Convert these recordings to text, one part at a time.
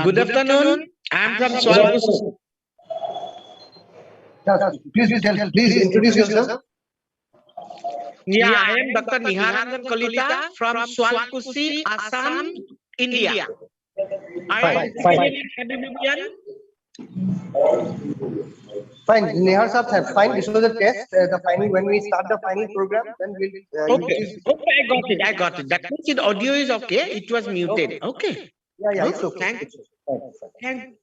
Good afternoon. I'm from Swalpus. Please introduce yourself. Yeah, I am Dr. Niharanjan Kalita from Swalpusi, Assam, India. I am Fine. Canadian. Fine. Nihar sir, fine. This was a test. The final, when we start the final program, then we'll. Okay. Okay, I got it. I got it. That means the audio is okay. It was muted. Okay. Yeah, it's okay. Thank. Thank.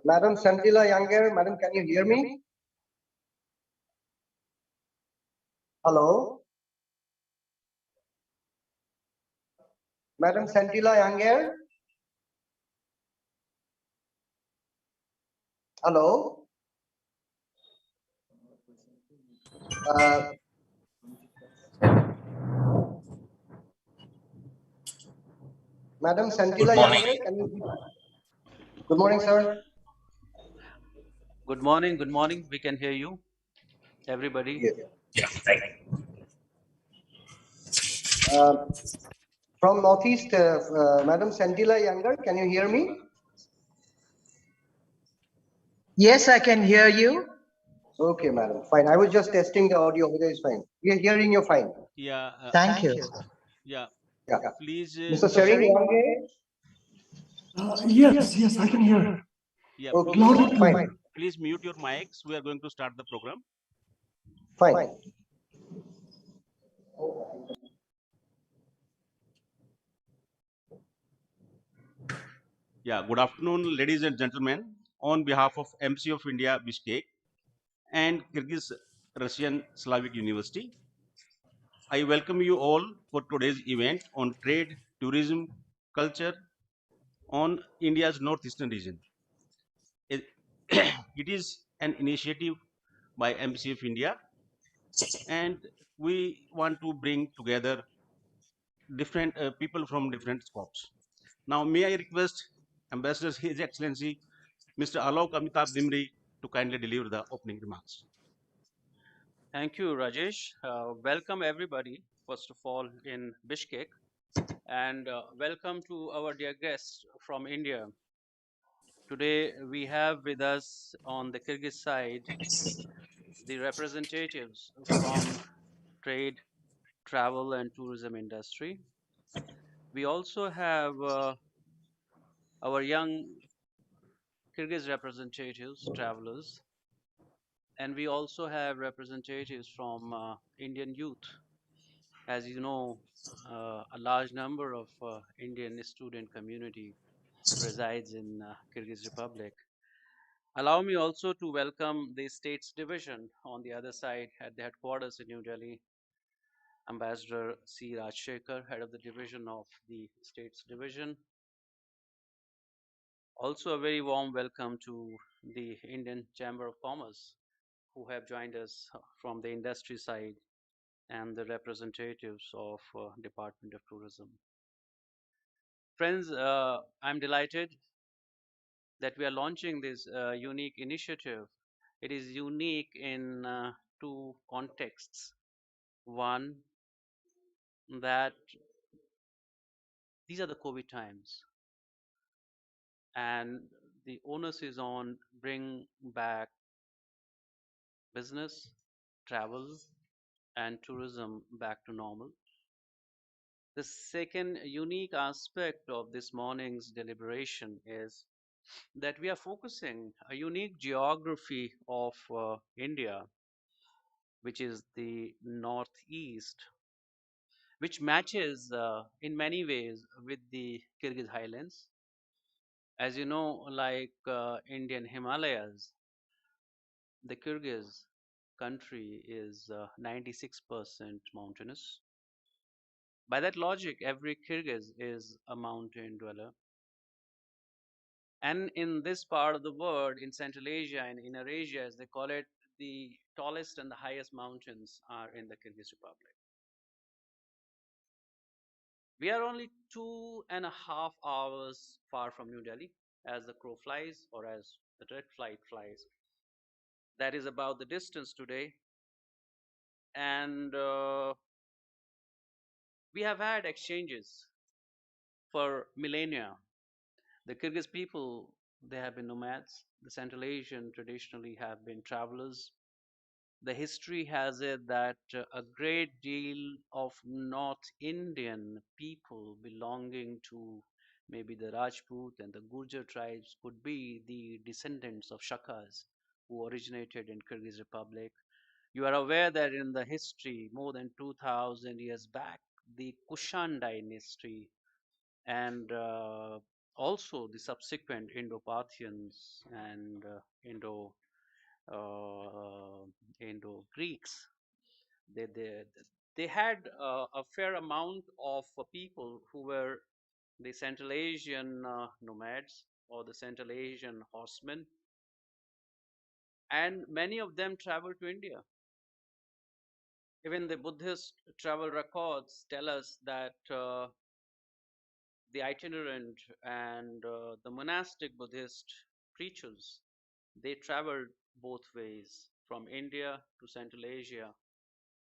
Madam Santila Younger, Madam, can you hear me? Hello, Madam Santila Younger. Hello. Madam Santila Younger, can you? Good morning, sir. Good morning. Good morning. We can hear you, everybody. From Northeast, Madam Santila Younger, can you hear me? Yes, I can hear you. Okay, madam. Fine. I was just testing the audio. Whether it's fine. We are hearing you fine. Yeah. Thank you. Yeah. Yeah. Please. Mr. Sering Wange? Yes, I can hear. Yeah. Okay, Loud and clear. fine. Please mute your mics. We are going to start the program. Fine. Yeah. Good afternoon, ladies and gentlemen. On behalf of MC of India, Bishkek, and Kyrgyz Russian Slavic University, I welcome you all for today's event on trade, tourism, culture on India's northeastern region. It, it is an initiative by MCF India, and we want to bring together different people from different scopes. Now, may I request Ambassador His Excellency Mr. Alok Amitabh Dimri to kindly deliver the opening remarks. Thank you, Rajesh. Welcome everybody, first of all, in Bishkek, and welcome to our dear guests from India. Today, we have with us on the Kyrgyz side the representatives from trade, travel, and tourism industry. We also have our young Kyrgyz representatives, travelers, and we also have representatives from Indian youth. As you know, a large number of Indian student community resides in Kyrgyz Republic. Allow me also to welcome the States Division on the other side at the headquarters in New Delhi, Ambassador C. Rajshekhar, head of the division of the States Division. Also, a very warm welcome to the Indian Chamber of Commerce, who have joined us from the industry side and the representatives of Department of Tourism. Friends, I'm delighted that we are launching this unique initiative. It is unique in two contexts. One, that these are the COVID times, and the onus is on bring back business, travel and tourism back to normal. The second unique aspect of this morning's deliberation is that we are focusing a unique geography of India, which is the northeast, which matches in many ways with the Kyrgyz highlands. As you know, like Indian Himalayas, the Kyrgyz country is 96% mountainous. By that logic, every Kyrgyz is a mountain dweller. And in this part of the world, in Central Asia and Inner Asia, as they call it, the tallest and the highest mountains are in the Kyrgyz Republic. We are only 2.5 hours far from New Delhi, as the crow flies or as the direct flight flies. That is about the distance today. And we have had exchanges for millennia. The Kyrgyz people, they have been nomads. The Central Asian traditionally have been travelers. The history has it that a great deal of North Indian people belonging to maybe the Rajput and the Gurjar tribes could be the descendants of Shakas who originated in Kyrgyz Republic. You are aware that in the history, more than 2000 years back, the Kushan dynasty and also the subsequent Indo-Parthians and uh, Indo-Greeks, they, they, they had a fair amount of people who were the Central Asian nomads or the Central Asian horsemen, and many of them traveled to India. Even the Buddhist travel records tell us that the itinerant and the monastic Buddhist preachers, they traveled both ways from India to Central Asia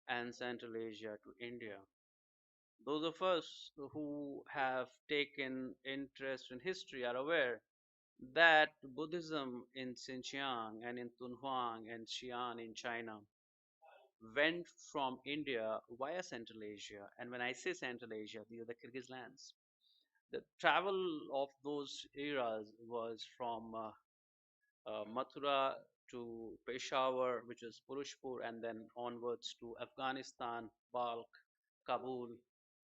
and Central Asia to India. Those of us who have taken interest in history are aware that Buddhism in Xinjiang and in Dunhuang and Xi'an in China went from India via Central Asia. And when I say Central Asia, these are the Kyrgyz lands. The travel of those eras was from Mathura to Peshawar, which is Purushpur, and then onwards to Afghanistan, Balkh, Kabul,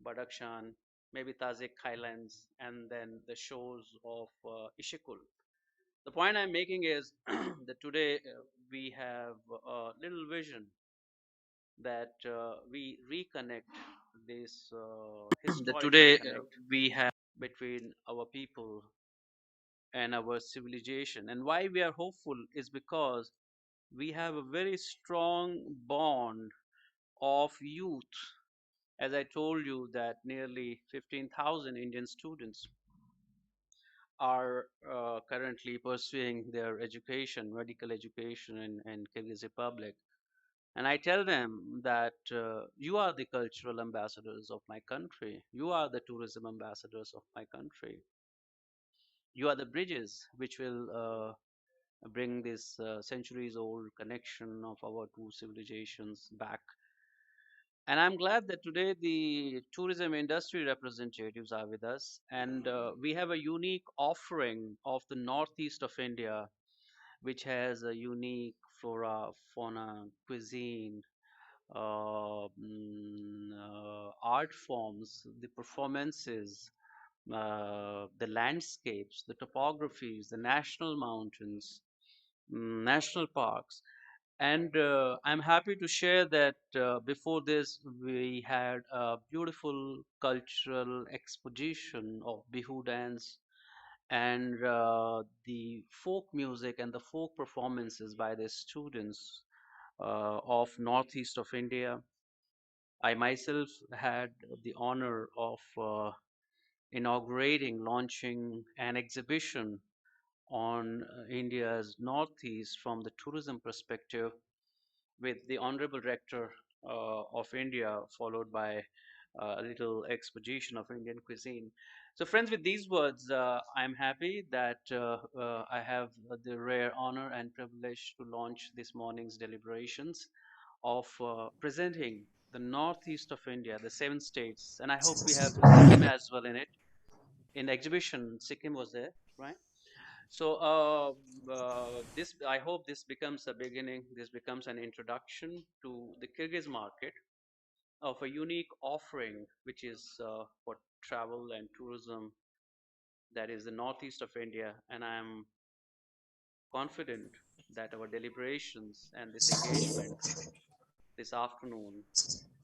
Badakhshan, maybe Tajik highlands, and then the shores of Ishikul. The point I'm making is that today we have a little vision that we reconnect this That historical today connect we have. between our people and our civilization. And why we are hopeful is because we have a very strong bond of youth. As I told you, that nearly 15,000 Indian students are currently pursuing their education, medical education in Kyrgyz Republic. And I tell them that you are the cultural ambassadors of my country. You are the tourism ambassadors of my country. You are the bridges which will bring this centuries old connection of our two civilizations back. And I'm glad that today the tourism industry representatives are with us. And we have a unique offering of the northeast of India, which has a unique flora, fauna, cuisine, art forms, the performances, the landscapes, the topographies, the national mountains, national parks. And I'm happy to share that before this, we had a beautiful cultural exposition of Bihu dance and the folk music and the folk performances by the students of northeast of India. I myself had the honor of inaugurating, launching an exhibition on India's northeast from the tourism perspective with the Honorable Rector of India, followed by a little exposition of Indian cuisine. So, friends, with these words, I'm happy that I have the rare honor and privilege to launch this morning's deliberations of presenting the northeast of India, the 7 states, and I hope we have Sikkim as well in it. In the exhibition, Sikkim was there, right? So this, I hope this becomes a beginning. This becomes an introduction to the Kyrgyz market of a unique offering, which is for travel and tourism. That is the northeast of India, and I am confident that our deliberations and this engagement this afternoon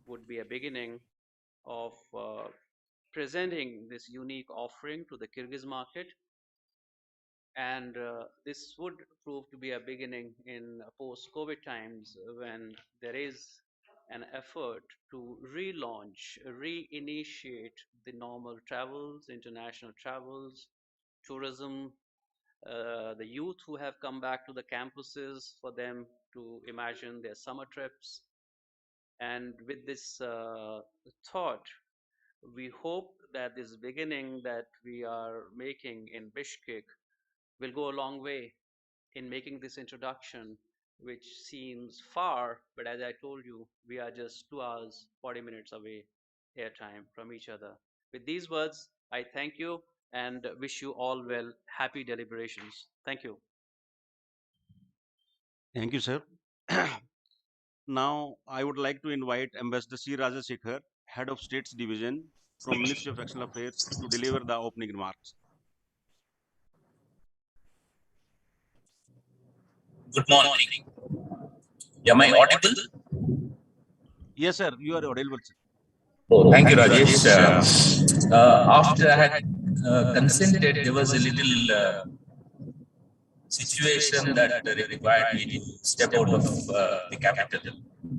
would be a beginning of presenting this unique offering to the Kyrgyz market. And this would prove to be a beginning in post-COVID times when there is an effort to relaunch, reinitiate the normal travels, international travels, tourism, the youth who have come back to the campuses for them to imagine their summer trips. And with this thought, we hope that this beginning that we are making in Bishkek will go a long way in making this introduction, which seems far, but as I told you, we are just 2 hours, 40 minutes away airtime from each other. With these words, I thank you and wish you all well. Happy deliberations. Thank you. Thank you, sir. Now, I would like to invite Ambassador C. Rajasekhar, Head of States Division from Ministry of External Affairs, to deliver the opening remarks. Good morning. Am I audible? Yes, sir, you are audible, sir. Oh, thank you, Rajesh. After I had consented, there was a little situation that required me to step out of the capital.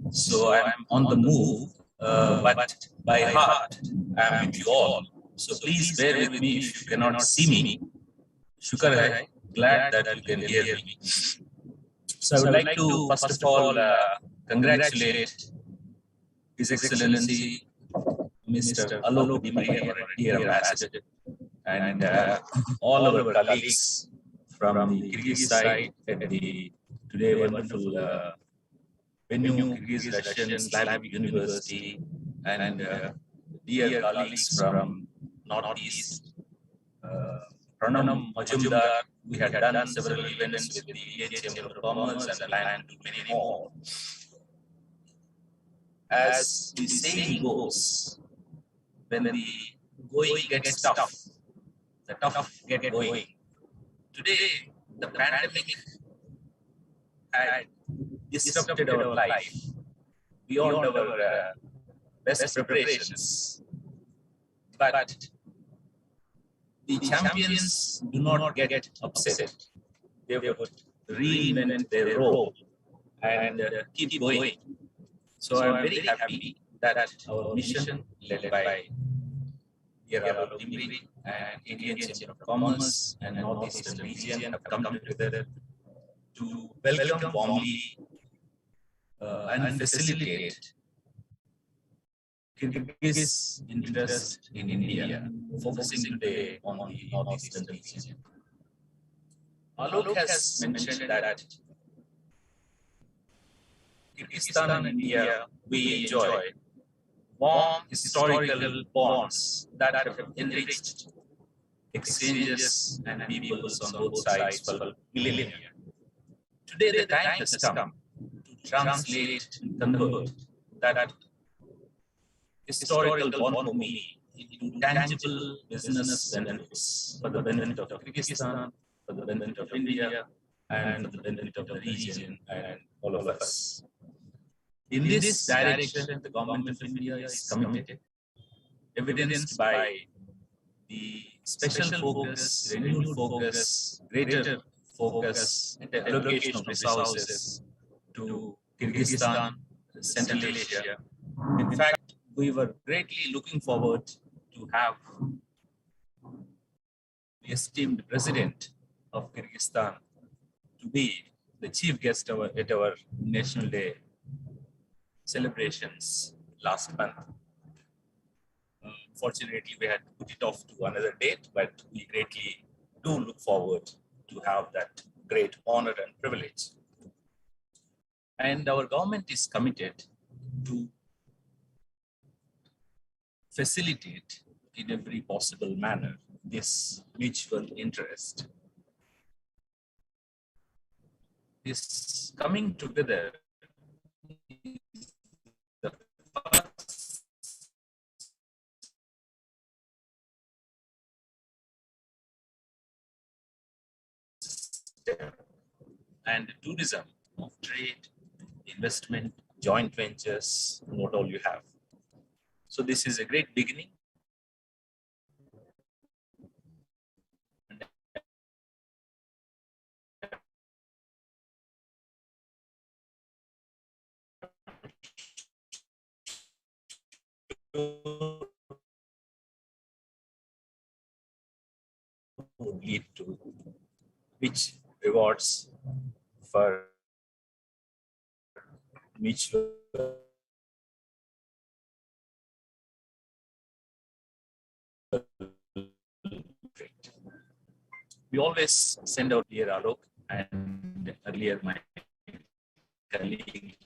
So I'm on the move, but by heart, I'm with you all. So please bear with me if you cannot see me. Shukar hai, glad that you can hear me. So I would like to, first of all, congratulate His Excellency Mr. Alok Dimri, our dear ambassador, and all our colleagues from the Kyrgyz side at the today wonderful venue, Kyrgyz Russian Slavic University, and dear colleagues from Northeast, Pranam Majumdar. We had done several events with the Indian Chamber of Commerce and plan to do many more. As the saying goes, when the going gets tough, the tough get going. Today, the pandemic had disrupted our life beyond our best preparations. But the champions do not get upset. They would reinvent their role and keep going. So I'm very happy that our mission, led by dear Alok Dimri and Indian Chamber of Commerce and Northeastern region, have come together to welcome warmly and facilitate Kyrgyz interest in India, focusing today on the Northeastern region. Alok has mentioned that Kyrgyzstan and India, we enjoy warm historical bonds that have enriched exchanges and peoples on both sides for millennia. Today, the time has come to translate and convert that historical bonhomie into tangible business benefits for the benefit of Kyrgyzstan, for the benefit of India, and for the benefit of the region and all of us. In this direction, the government of India is committed, evidenced by the special focus, renewed focus, greater focus, and the allocation of resources to Kyrgyzstan, Central Asia. In fact, we were greatly looking forward to have the esteemed president of Kyrgyzstan to be the chief guest at our National Day celebrations last month. Fortunately, we had to put it off to another date, but we greatly do look forward to have that great honor and privilege. And our government is committed to facilitate in every possible manner this mutual interest. This coming together is the first step, and tourism of trade, investment, joint ventures, what all you have. So this is a great beginning. Would lead to which rewards for mutual trade. We always send out dear Alok and earlier my colleague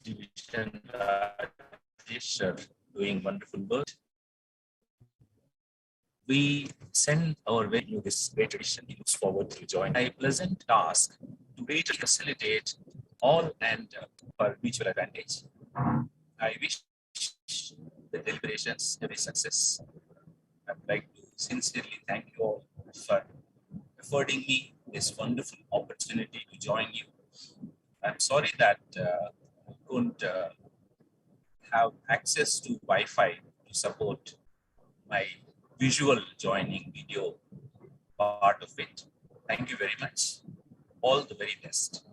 division Rajesh are doing wonderful work. We send our way to this great tradition. He looks forward to join. A pleasant task to greatly facilitate all and for mutual advantage. I wish the deliberations every success. I'd like to sincerely thank you all for affording me this wonderful opportunity to join you. I'm sorry that I couldn't have access to Wi-Fi to support my visual joining video part of it. Thank you very much. All the very best.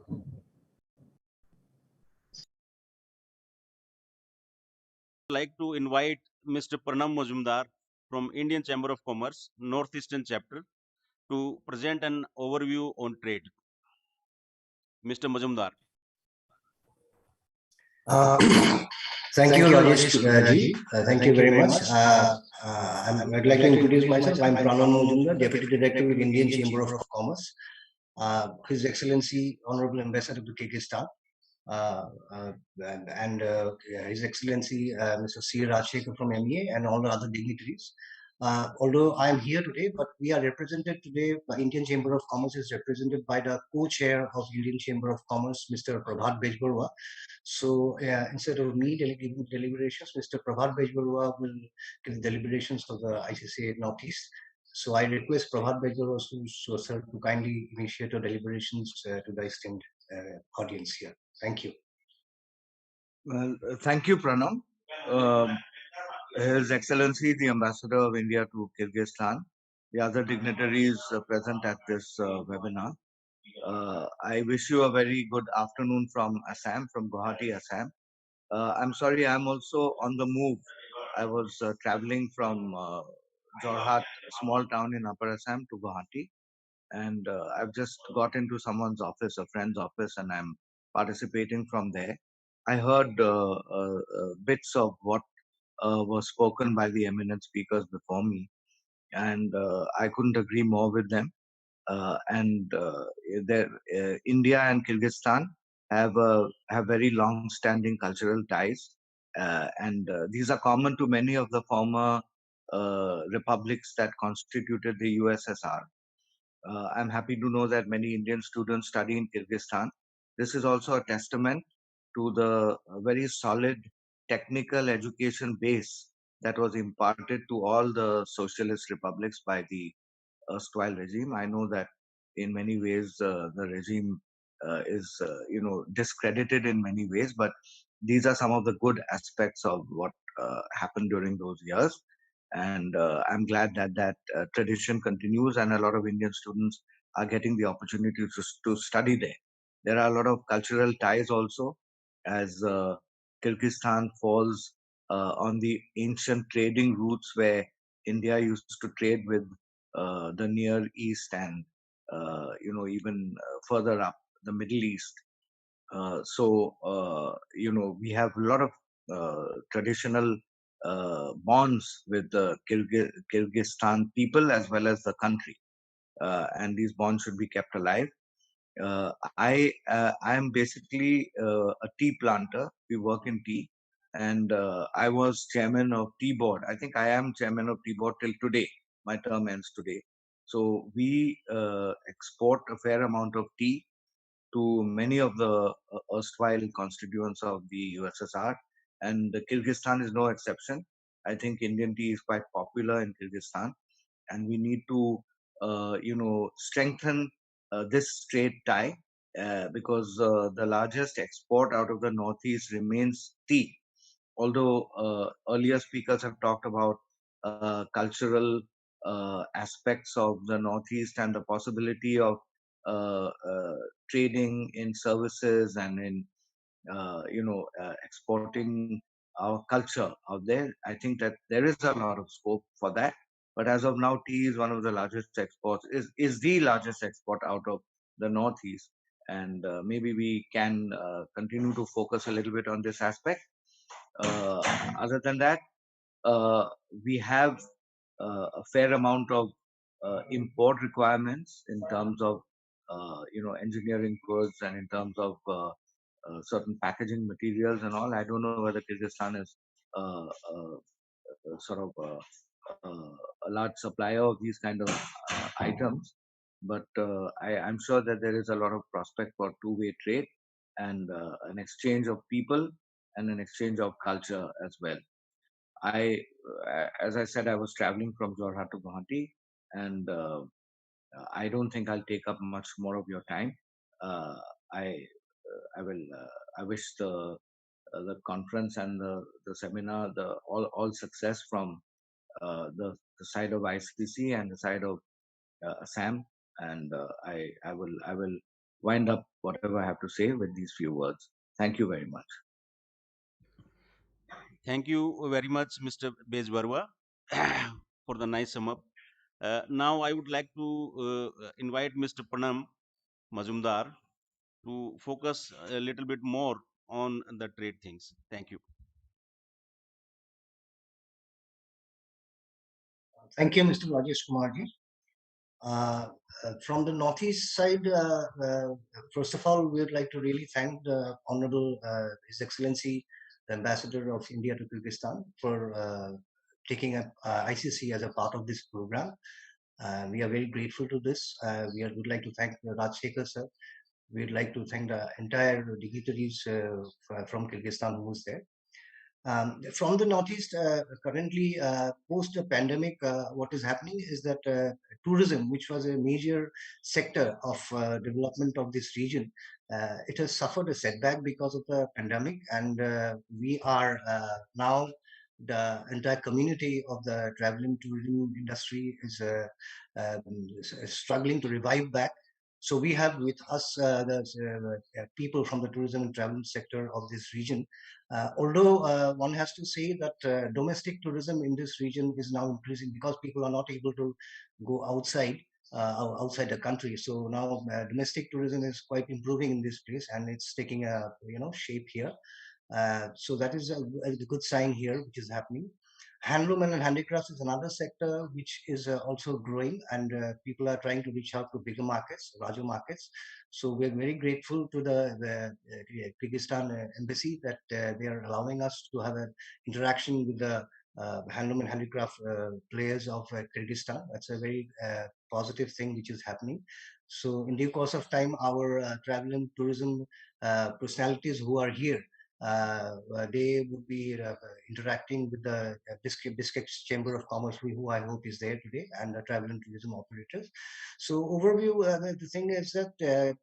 Like to invite Mr. Pranam Majumdar from Indian Chamber of Commerce, Northeastern Chapter, to present an overview on trade. Mr. Majumdar. Thank you, Rajesh ji. Thank you very much. I'd like to introduce myself. I'm Pranam Majumdar, Deputy Director with Indian Chamber of Commerce. His Excellency, Honorable Ambassador to Kyrgyzstan, and His Excellency Mr. C. Rajshekhar from MEA and all the other dignitaries. Although I'm here today, but we are represented today by Indian Chamber of Commerce is represented by the co-chair of Indian Chamber of Commerce, Mr. Prabhat Bejbarua. So instead of me giving deliberations, Mr. Prabhat Bejbarua will give deliberations of the ICCA Northeast. So I request Prabhat Bejbarua sir to kindly initiate the deliberations to the esteemed audience here. Thank you. Well, thank you, Pranam. His Excellency, the Ambassador of India to Kyrgyzstan, the other dignitaries present at this webinar. I wish you a very good afternoon from Assam, from Guwahati, Assam. I'm sorry, I'm also on the move. I was traveling from Jorhat, a small town in Upper Assam, to Guwahati. And I've just got into someone's office, a friend's office, and I'm participating from there. I heard bits of what was spoken by the eminent speakers before me, and I couldn't agree more with them. India and Kyrgyzstan have very long-standing cultural ties, and these are common to many of the former republics that constituted the USSR. I'm happy to know that many Indian students study in Kyrgyzstan. This is also a testament to the very solid technical education base that was imparted to all the socialist republics by the erstwhile regime. I know that in many ways the regime is discredited in many ways, but these are some of the good aspects of what happened during those years. And I'm glad that that tradition continues, and a lot of Indian students are getting the opportunity to study there. There are a lot of cultural ties also, as Kyrgyzstan falls on the ancient trading routes where India used to trade with the Near East and even further up the Middle East. We have a lot of traditional bonds with the Kyrgyzstan people as well as the country, and these bonds should be kept alive. I am basically a tea planter. We work in tea, and I was chairman of tea board. I think I am chairman of tea board till today. My term ends today. So we export a fair amount of tea to many of the erstwhile constituents of the USSR, and Kyrgyzstan is no exception. I think Indian tea is quite popular in Kyrgyzstan, and we need to, strengthen this trade tie because the largest export out of the Northeast remains tea. Although earlier speakers have talked about cultural aspects of the Northeast and the possibility of trading in services and in exporting our culture out there. I think that there is a lot of scope for that. But as of now, tea is one of the largest exports, is the largest export out of the Northeast. And maybe we can continue to focus a little bit on this aspect. Uh, Other than that, uh, we have a fair amount of import requirements in terms of engineering goods and in terms of certain packaging materials and all. I don't know whether Kyrgyzstan is sort of a large supplier of these kind of items, but I'm sure that there is a lot of prospect for two-way trade and an exchange of people and an exchange of culture as well. As I said, I was traveling from Jorhat to Guwahati, and I don't think I'll take up much more of your time. Uh, I I will. I wish the conference and the seminar the all success from the side of ICC and the side of Assam, and I will wind up whatever I have to say with these few words. Thank you very much. Thank you very much, Mr. Bezwarwa, for the nice sum up. Now, I would like to invite Mr. Pranam Mazumdar to focus a little bit more on the trade things. Thank you. Thank you, Mr. Rajesh Kumarji. From the Northeast side, first of all, we would like to really thank the Honorable His Excellency, the Ambassador of India to Kyrgyzstan, for taking up ICC as a part of this program. We are very grateful to this. Would like to thank Rajshekhar sir. We'd like to thank the entire dignitaries from Kyrgyzstan who was there. From the Northeast, currently, post the pandemic, what is happening is that tourism, which was a major sector of development of this region, it has suffered a setback because of the pandemic, and we are now the entire community of the travel and tourism industry is struggling to revive back. So we have with us the people from the tourism and travel sector of this region. Although one has to say that domestic tourism in this region is now increasing because people are not able to go outside the country. So now domestic tourism is quite improving in this place, and it's taking a shape here. So that is a good sign here, which is happening. Handloom and handicrafts is another sector which is also growing, and people are trying to reach out to bigger markets, larger markets. So we're very grateful to the Kyrgyzstan embassy that they are allowing us to have an interaction with the handloom and handicraft players of Kyrgyzstan. That's a very positive thing which is happening. So in due course of time, our travel and tourism personalities who are here, they would be interacting with the Bishkek Chamber of Commerce, who I hope is there today, and the travel and tourism operators. So overview, the thing is that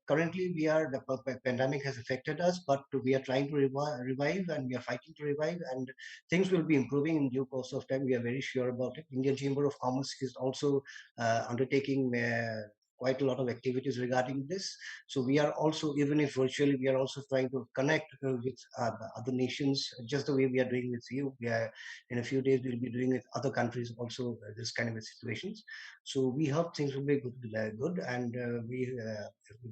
currently the pandemic has affected us, but we are trying to revive, and we are fighting to revive, and things will be improving in due course of time. We are very sure about it. Indian Chamber of Commerce is also undertaking quite a lot of activities regarding this. So we are also, even if virtually, we are also trying to connect with other nations, just the way we are doing with you. We are, in a few days, we'll be doing with other countries also, this kind of situations. So we hope things will be good, and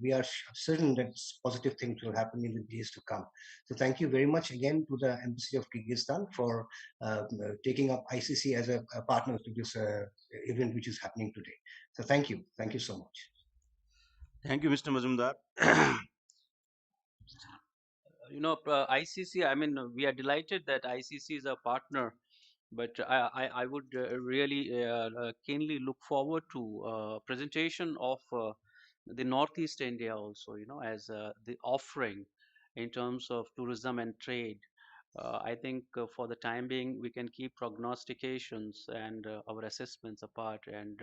we are certain that positive things will happen in the days to come. So thank you very much again to the Embassy of Kyrgyzstan for taking up ICC as a partner to this event which is happening today. So thank you so much. Thank you, Mr. Mazumdar. ICC, I mean, we are delighted that ICC is a partner, but I would really keenly look forward to presentation of the Northeast India also, as the offering in terms of tourism and trade. I think for the time being, we can keep prognostications and our assessments apart and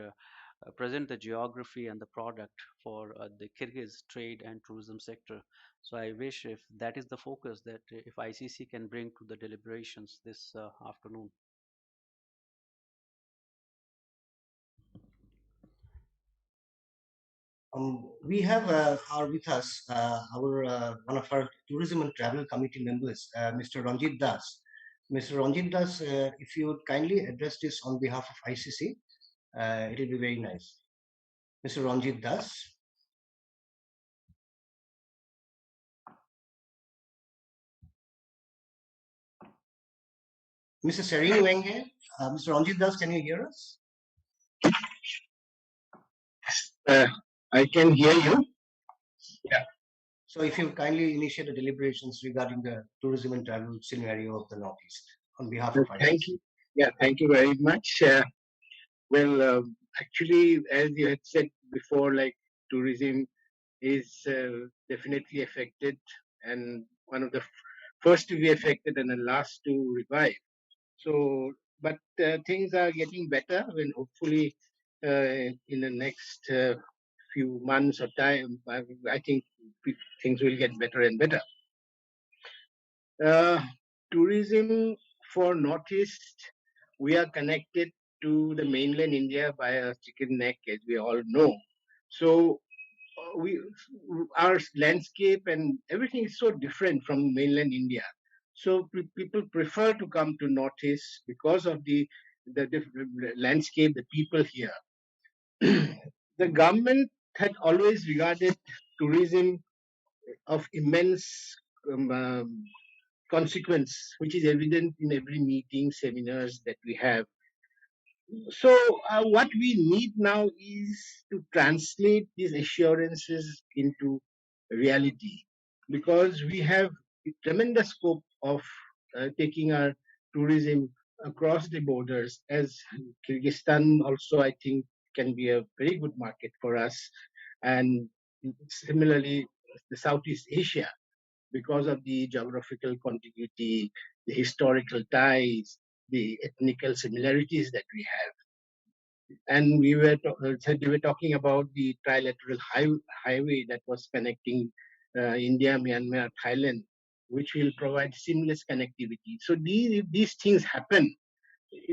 present the geography and the product for the Kyrgyz trade and tourism sector. So I wish if that is the focus that if ICC can bring to the deliberations this afternoon. We have with us our one of our tourism and travel committee members, Mr. Ranjit Das. Mr. Ranjit Das, if you would kindly address this on behalf of ICC, it will be very nice. Mr. Ranjit Das. Mr. Serene Wenge, Mr. Ranjit Das, can you hear us? I can hear you. So if you kindly initiate the deliberations regarding the tourism and travel scenario of the Northeast on behalf of ICC. Thank you. Yeah, thank you very much. Actually, as you had said before, like tourism is definitely affected, and one of the first to be affected and the last to revive. So, but things are getting better, and hopefully, in the next few months or time, I think things will get better and better. Tourism for Northeast, we are connected to the mainland India by a chicken neck, as we all know. So we, our landscape and everything is so different from mainland India. So people prefer to come to Northeast because of the different landscape, the people here. The government had always regarded tourism of immense consequence, which is evident in every meeting, seminars that we have. So, what we need now is to translate these assurances into reality, because we have a tremendous scope of taking our tourism across the borders. As Kyrgyzstan also, I think, can be a very good market for us, and similarly, the Southeast Asia, because of the geographical contiguity, the historical ties, the ethnical similarities that we have. And they were talking about the trilateral highway that was connecting India, Myanmar, Thailand, which will provide seamless connectivity. So these things happen.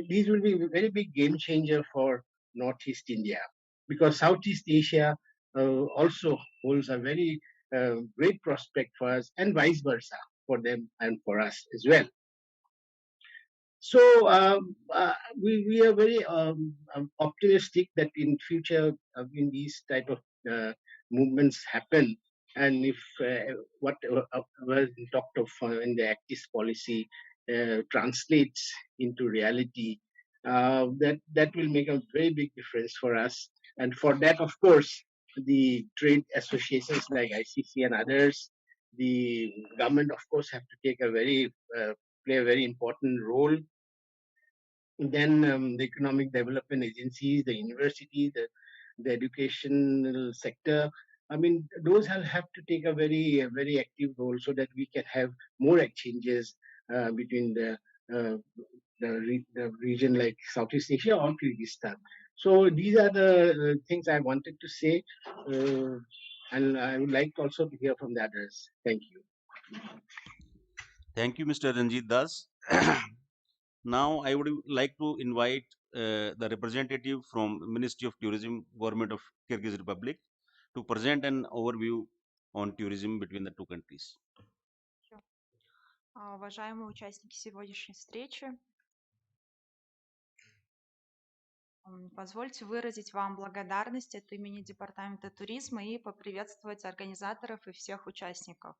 These will be a very big game changer for Northeast India, because Southeast Asia also holds a very great prospect for us, and vice versa for them and for us as well. So we are very optimistic that in future, when these type of movements happen, and if what was talked of in the Actis policy translates into reality, that will make a very big difference for us. And for that, of course, the trade associations like ICC and others, the government, of course, have to take a very play a very important role. Then the economic development agencies, the universities, the educational sector. I mean, those have to take a very active role so that we can have more exchanges between the region like Southeast Asia or Kyrgyzstan. So these are the things I wanted to say, and I would like also to hear from the others. Thank you. Thank you, Mr. Ranjit Das. Now I would like to invite the representative from Ministry of Tourism, Government of Kyrgyz Republic, to present an overview on tourism between the two countries. Уважаемые участники сегодняшней встречи, позвольте выразить вам благодарность от имени Департамента туризма и поприветствовать организаторов и всех участников.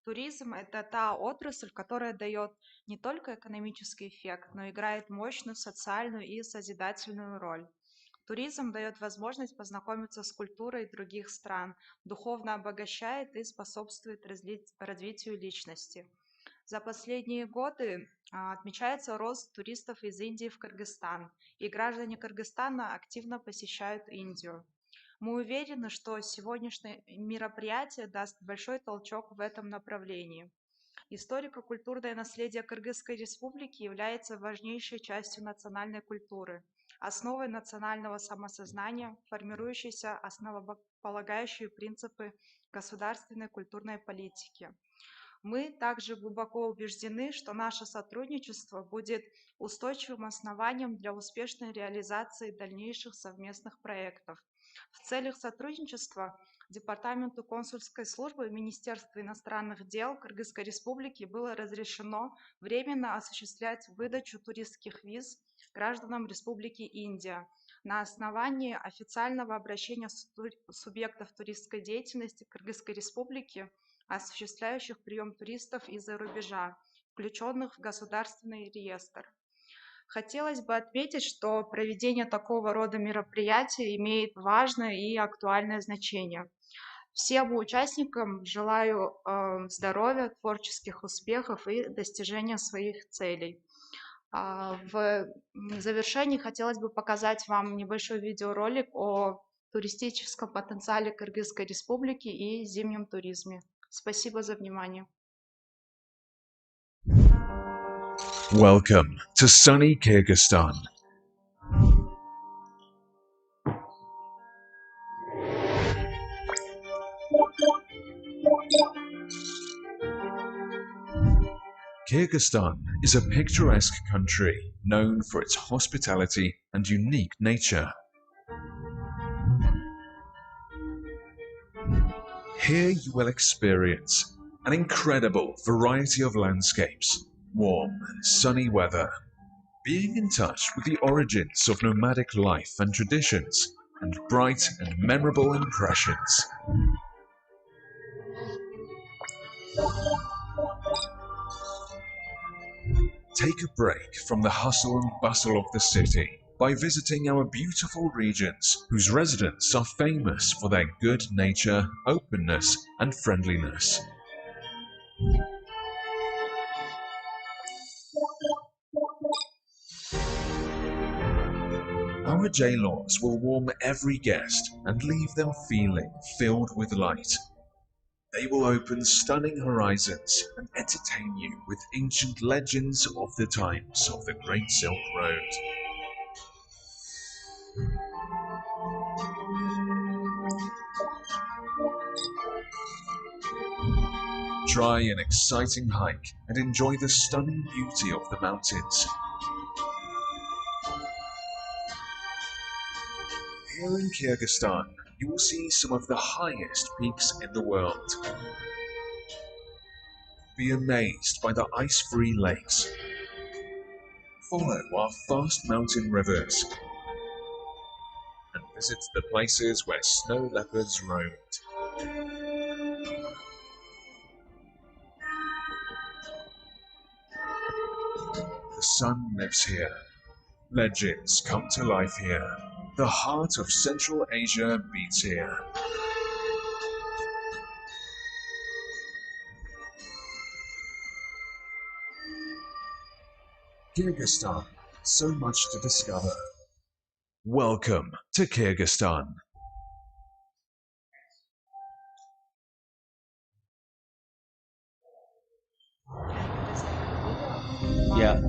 Туризм – это та отрасль, которая дает не только экономический эффект, но играет мощную социальную и созидательную роль. Туризм дает возможность познакомиться с культурой других стран, духовно обогащает и способствует развитию личности. За последние годы отмечается рост туристов из Индии в Кыргызстан, и граждане Кыргызстана активно посещают Индию. Мы уверены, что сегодняшнее мероприятие даст большой толчок в этом направлении. Историко-культурное наследие Кыргызской республики является важнейшей частью национальной культуры, основой национального самосознания, формирующейся основополагающие принципы государственной культурной политики. Мы также глубоко убеждены, что наше сотрудничество будет устойчивым основанием для успешной реализации дальнейших совместных проектов. В целях сотрудничества Департаменту консульской службы Министерства иностранных дел Кыргызской Республики было разрешено временно осуществлять выдачу туристских виз гражданам Республики Индия на основании официального обращения субъектов туристской деятельности Кыргызской Республики, осуществляющих прием туристов из-за рубежа, включенных в государственный реестр. Хотелось бы отметить, что проведение такого рода мероприятий имеет важное и актуальное значение. Всем участникам желаю здоровья, творческих успехов и достижения своих целей. В завершении хотелось бы показать вам небольшой видеоролик о туристическом потенциале Кыргызской Республики и зимнем туризме. Спасибо за внимание. Welcome to sunny Kyrgyzstan. Kyrgyzstan is a picturesque country known for its hospitality and unique nature. Here you will experience an incredible variety of landscapes, warm, sunny weather, being in touch with the origins of nomadic life and traditions, and bright and memorable impressions. Take a break from the hustle and bustle of the city by visiting our beautiful regions, whose residents are famous for their good nature, openness, and friendliness. Our jailors will warm every guest and leave them feeling filled with light. They will open stunning horizons and entertain you with ancient legends of the times of the Great Silk Road. Try an exciting hike and enjoy the stunning beauty of the mountains. Here in Kyrgyzstan, you will see some of the highest peaks in the world. Be amazed by the ice-free lakes. Follow our fast mountain rivers and visit the places where snow leopards roamed. The sun lives here. Legends come to life here. The heart of Central Asia beats here. Kyrgyzstan, so much to discover. Welcome to Kyrgyzstan. Yeah.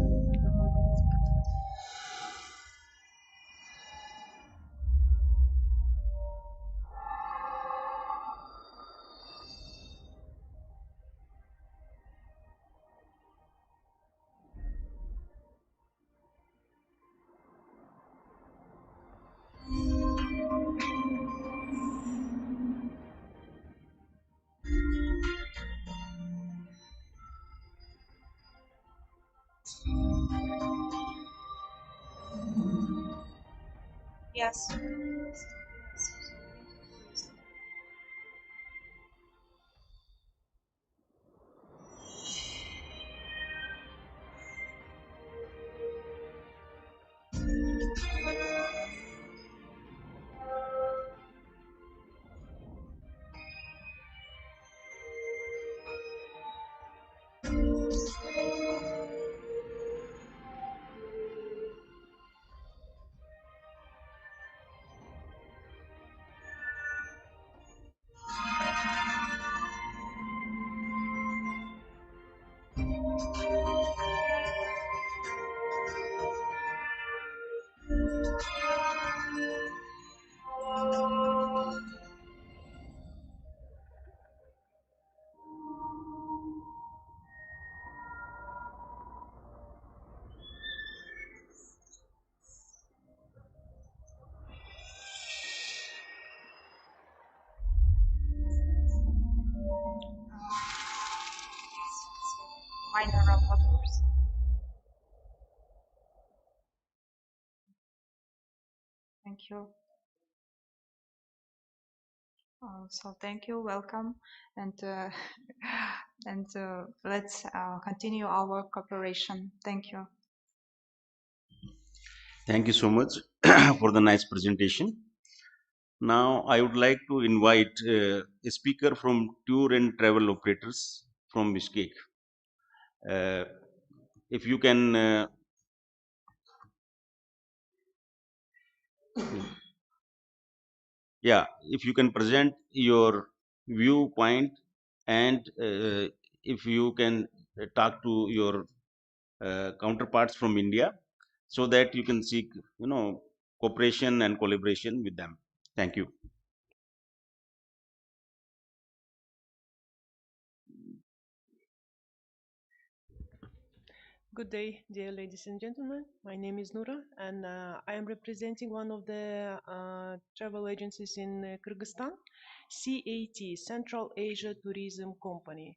Yes. Minor rapporteurs. Thank you. So thank you, welcome, and let's continue our cooperation. Thank you. Thank you so much for the nice presentation. Now, I would like to invite a speaker from tour and travel operators from Bishkek. If you can, yeah, if you can present your viewpoint and if you can talk to your counterparts from India, so that you can seek, cooperation and collaboration with them. Thank you. Good day, dear ladies and gentlemen. My name is Nura, and I am representing one of the travel agencies in Kyrgyzstan, CAT, Central Asia Tourism Company.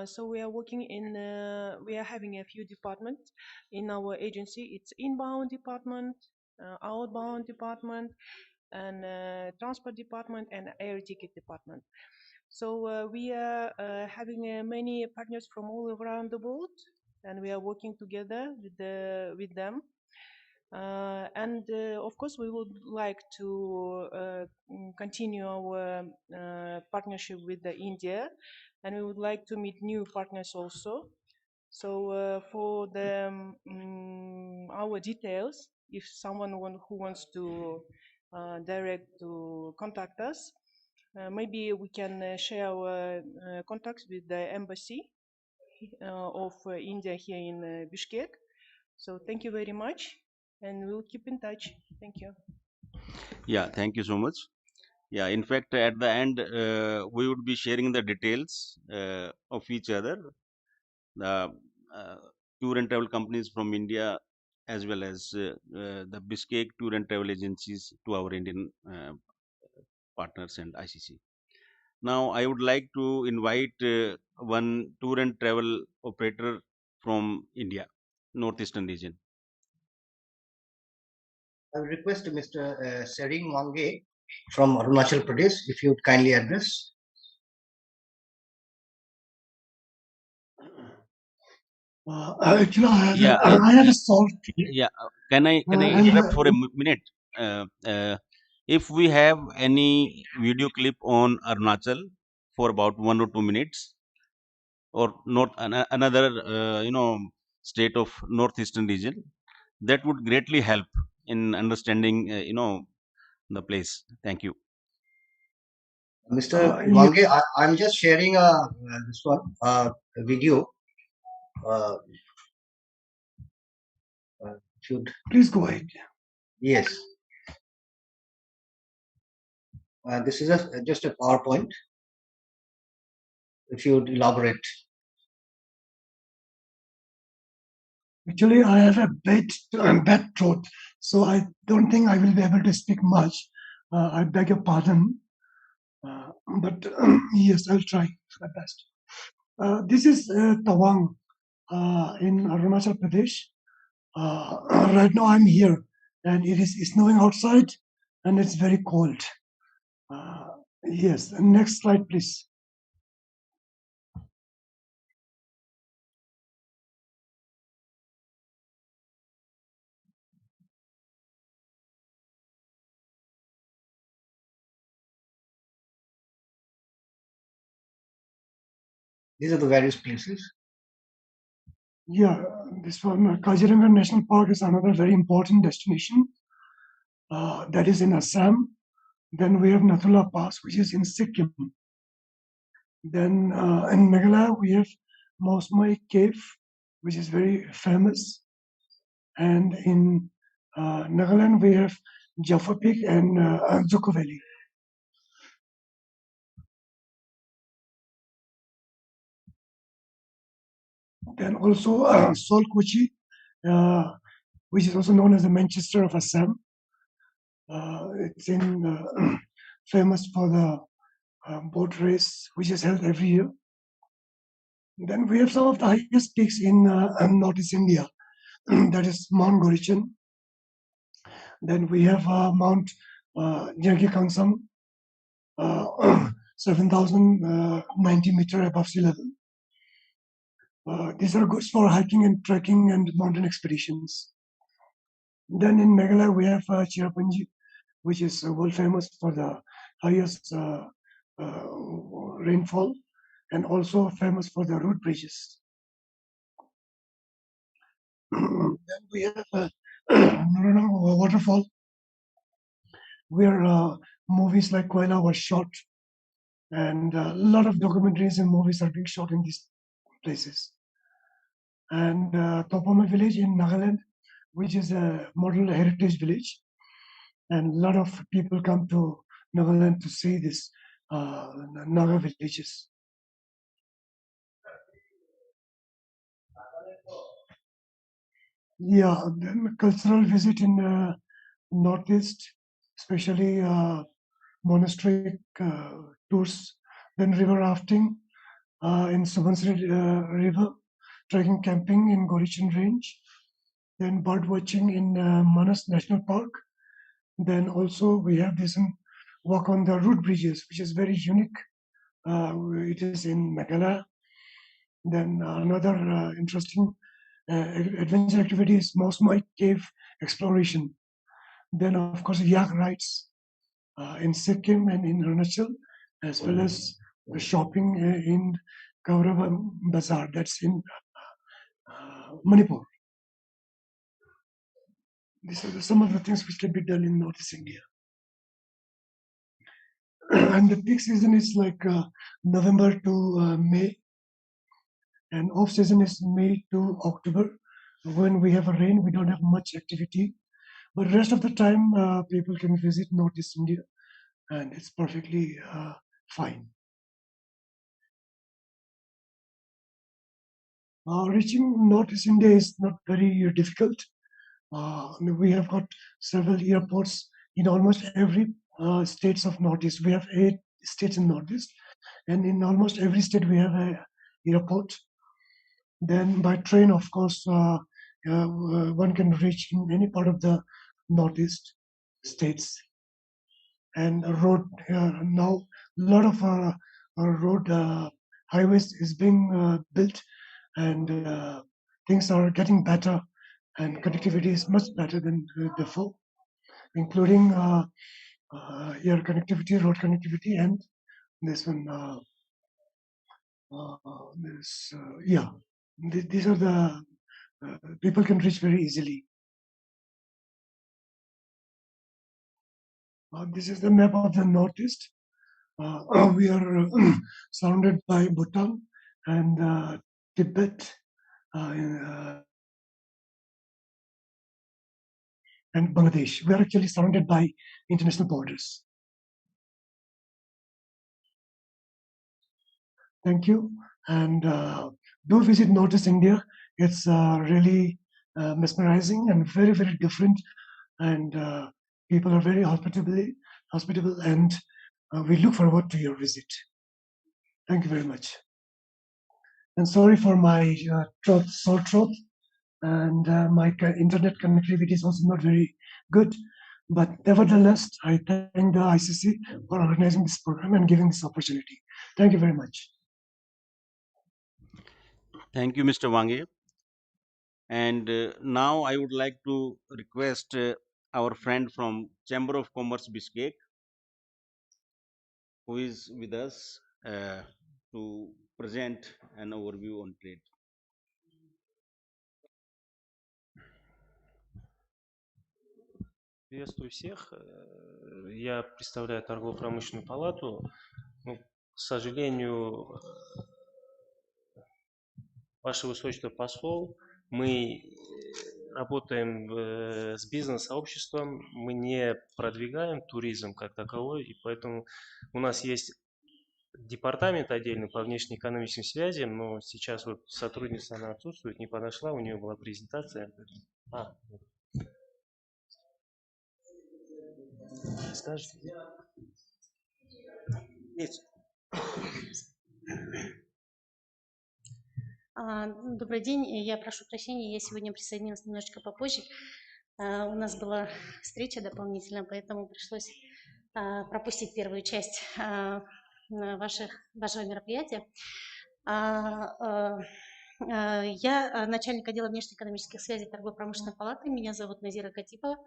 So we are working in, we are having a few departments in our agency. It's inbound department, outbound department, and transport department, and air ticket department. So we are having many partners from all around the world, and we are working together with them. Of course, we would like to continue our partnership with India, and we would like to meet new partners also. So for our details, if someone who wants to direct to contact us, maybe we can share our contacts with the embassy of India here in Bishkek. So thank you very much, and we'll keep in touch. Thank you. Yeah, thank you so much. Yeah, in fact, at the end, we would be sharing the details of each other, the tour and travel companies from India, as well as the Bishkek tour and travel agencies to our Indian partners and ICC. Now, I would like to invite one tour and travel operator from India, northeastern region. I will request Mr. Sering Wange from Arunachal Pradesh, if you would kindly address. Actually, Yeah, I had a salt. yeah. Can I And interrupt for a minute? If we have any video clip on Arunachal for about 1 or 2 minutes, or not another state of northeastern region, that would greatly help in understanding the place. Thank you. Mr. Yes. Wange, I'm just sharing this one video. Should Please go ahead. Yes. This is just a PowerPoint. If you would elaborate. Actually, I have a bad throat, so I don't think I will be able to speak much. I beg your pardon. But yes, I'll try my best. This is Tawang in Arunachal Pradesh. Right now, I'm here and it is snowing outside, and it's very cold. Yes, next slide, please. These are the various places. Yeah, this one, Kaziranga National Park is another very important destination. That is in Assam. Then we have Nathula Pass, which is in Sikkim. Then in Meghalaya, we have Mausmai Cave, which is very famous. And in Nagaland, we have Jaffa Peak and Zuko Valley. Then also Solkuchi, which is also known as the Manchester of Assam. It's in famous for the boat race, which is held every year. Then we have some of the highest peaks in Northeast India. That is Mount Gorichan. Then we have Mount Janki Kangsam, 7,090 meter above sea level. These are good for hiking and trekking and mountain expeditions. Then in Meghalaya, we have Cherrapunji, which is world famous for the highest rainfall and also famous for the road bridges. Then we have Nurana waterfall, where movies like Koila were shot, and a lot of documentaries and movies are being shot in these places. And Topama village in Nagaland, which is a model heritage village, and a lot of people come to Nagaland to see this Naga villages. Yeah, then cultural visit in Northeast, especially monastery tours, then river rafting in Subansiri River, trekking camping in Gorichan Range, then bird watching in Manas National Park. Then also we have this walk on the root bridges, which is very unique. It is in Meghalaya. Then another interesting adventure activity is Mausmai Cave exploration. Then of course yak rides in Sikkim and in Arunachal, as well as the shopping in Kaurava Bazaar, that's in Manipur. These are some of the things which can be done in Northeast India. And the peak season is like November to May, and off season is May to October. When we have a rain, we don't have much activity, but rest of the time people can visit Northeast India, and it's perfectly fine. Reaching Northeast India is not very difficult. We have got several airports in almost every states of Northeast. We have 8 states in Northeast, and in almost every state we have a airport. Then by train, of course, one can reach in any part of the Northeast states. And a road now, a lot of road highways is being built, and things are getting better, and connectivity is much better than before, including air connectivity, road connectivity, and this one. These are the people can reach very easily. This is the map of the Northeast. We are surrounded by Bhutan and Tibet and Bangladesh. We are actually surrounded by international borders. Thank you. And do visit Northeast India. It's really mesmerizing and very, very different. And people are very hospitable, and we look forward to your visit. Thank you very much. And sorry for my sore throat, and my internet connectivity is also not very good. But nevertheless, I thank the ICC for organizing this program and giving this opportunity. Thank you very much. Thank you, Mr. Wange. And now I would like to request our friend from Chamber of Commerce Bishkek, who is with us to present an overview on trade. Приветствую всех. Я представляю торгово-промышленную палату. Ну, к сожалению, Ваше Высочество посол, мы работаем с бизнес-сообществом, мы не продвигаем туризм как таковой, и поэтому у нас есть департамент отдельный по внешнеэкономическим связям, но сейчас вот сотрудница, она отсутствует, не подошла, у нее была презентация. Скажите? Есть. Добрый день, я прошу прощения, я сегодня присоединилась немножечко попозже. У нас была встреча дополнительная, поэтому пришлось пропустить первую часть вашего мероприятия. Я начальник отдела внешнеэкономических связей торгово-промышленной палаты, меня зовут Назира Катипова.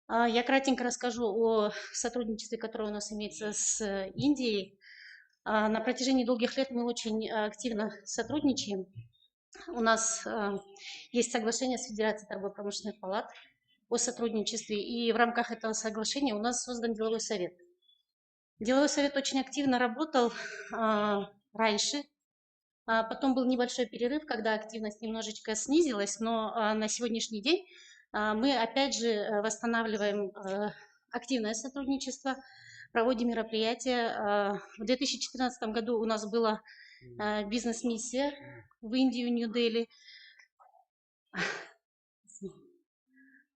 Я кратенько расскажу о сотрудничестве, которое у нас имеется с Индией. На протяжении долгих лет мы очень активно сотрудничаем. У нас есть соглашение с Федерацией торгово-промышленных палат о сотрудничестве, и в рамках этого соглашения у нас создан деловой совет. Деловой совет очень активно работал раньше, потом был небольшой перерыв, когда активность немножечко снизилась, но на сегодняшний день мы опять же восстанавливаем активное сотрудничество, проводим мероприятия. В 2014 году у нас была бизнес-миссия в Индию, Нью-Дели.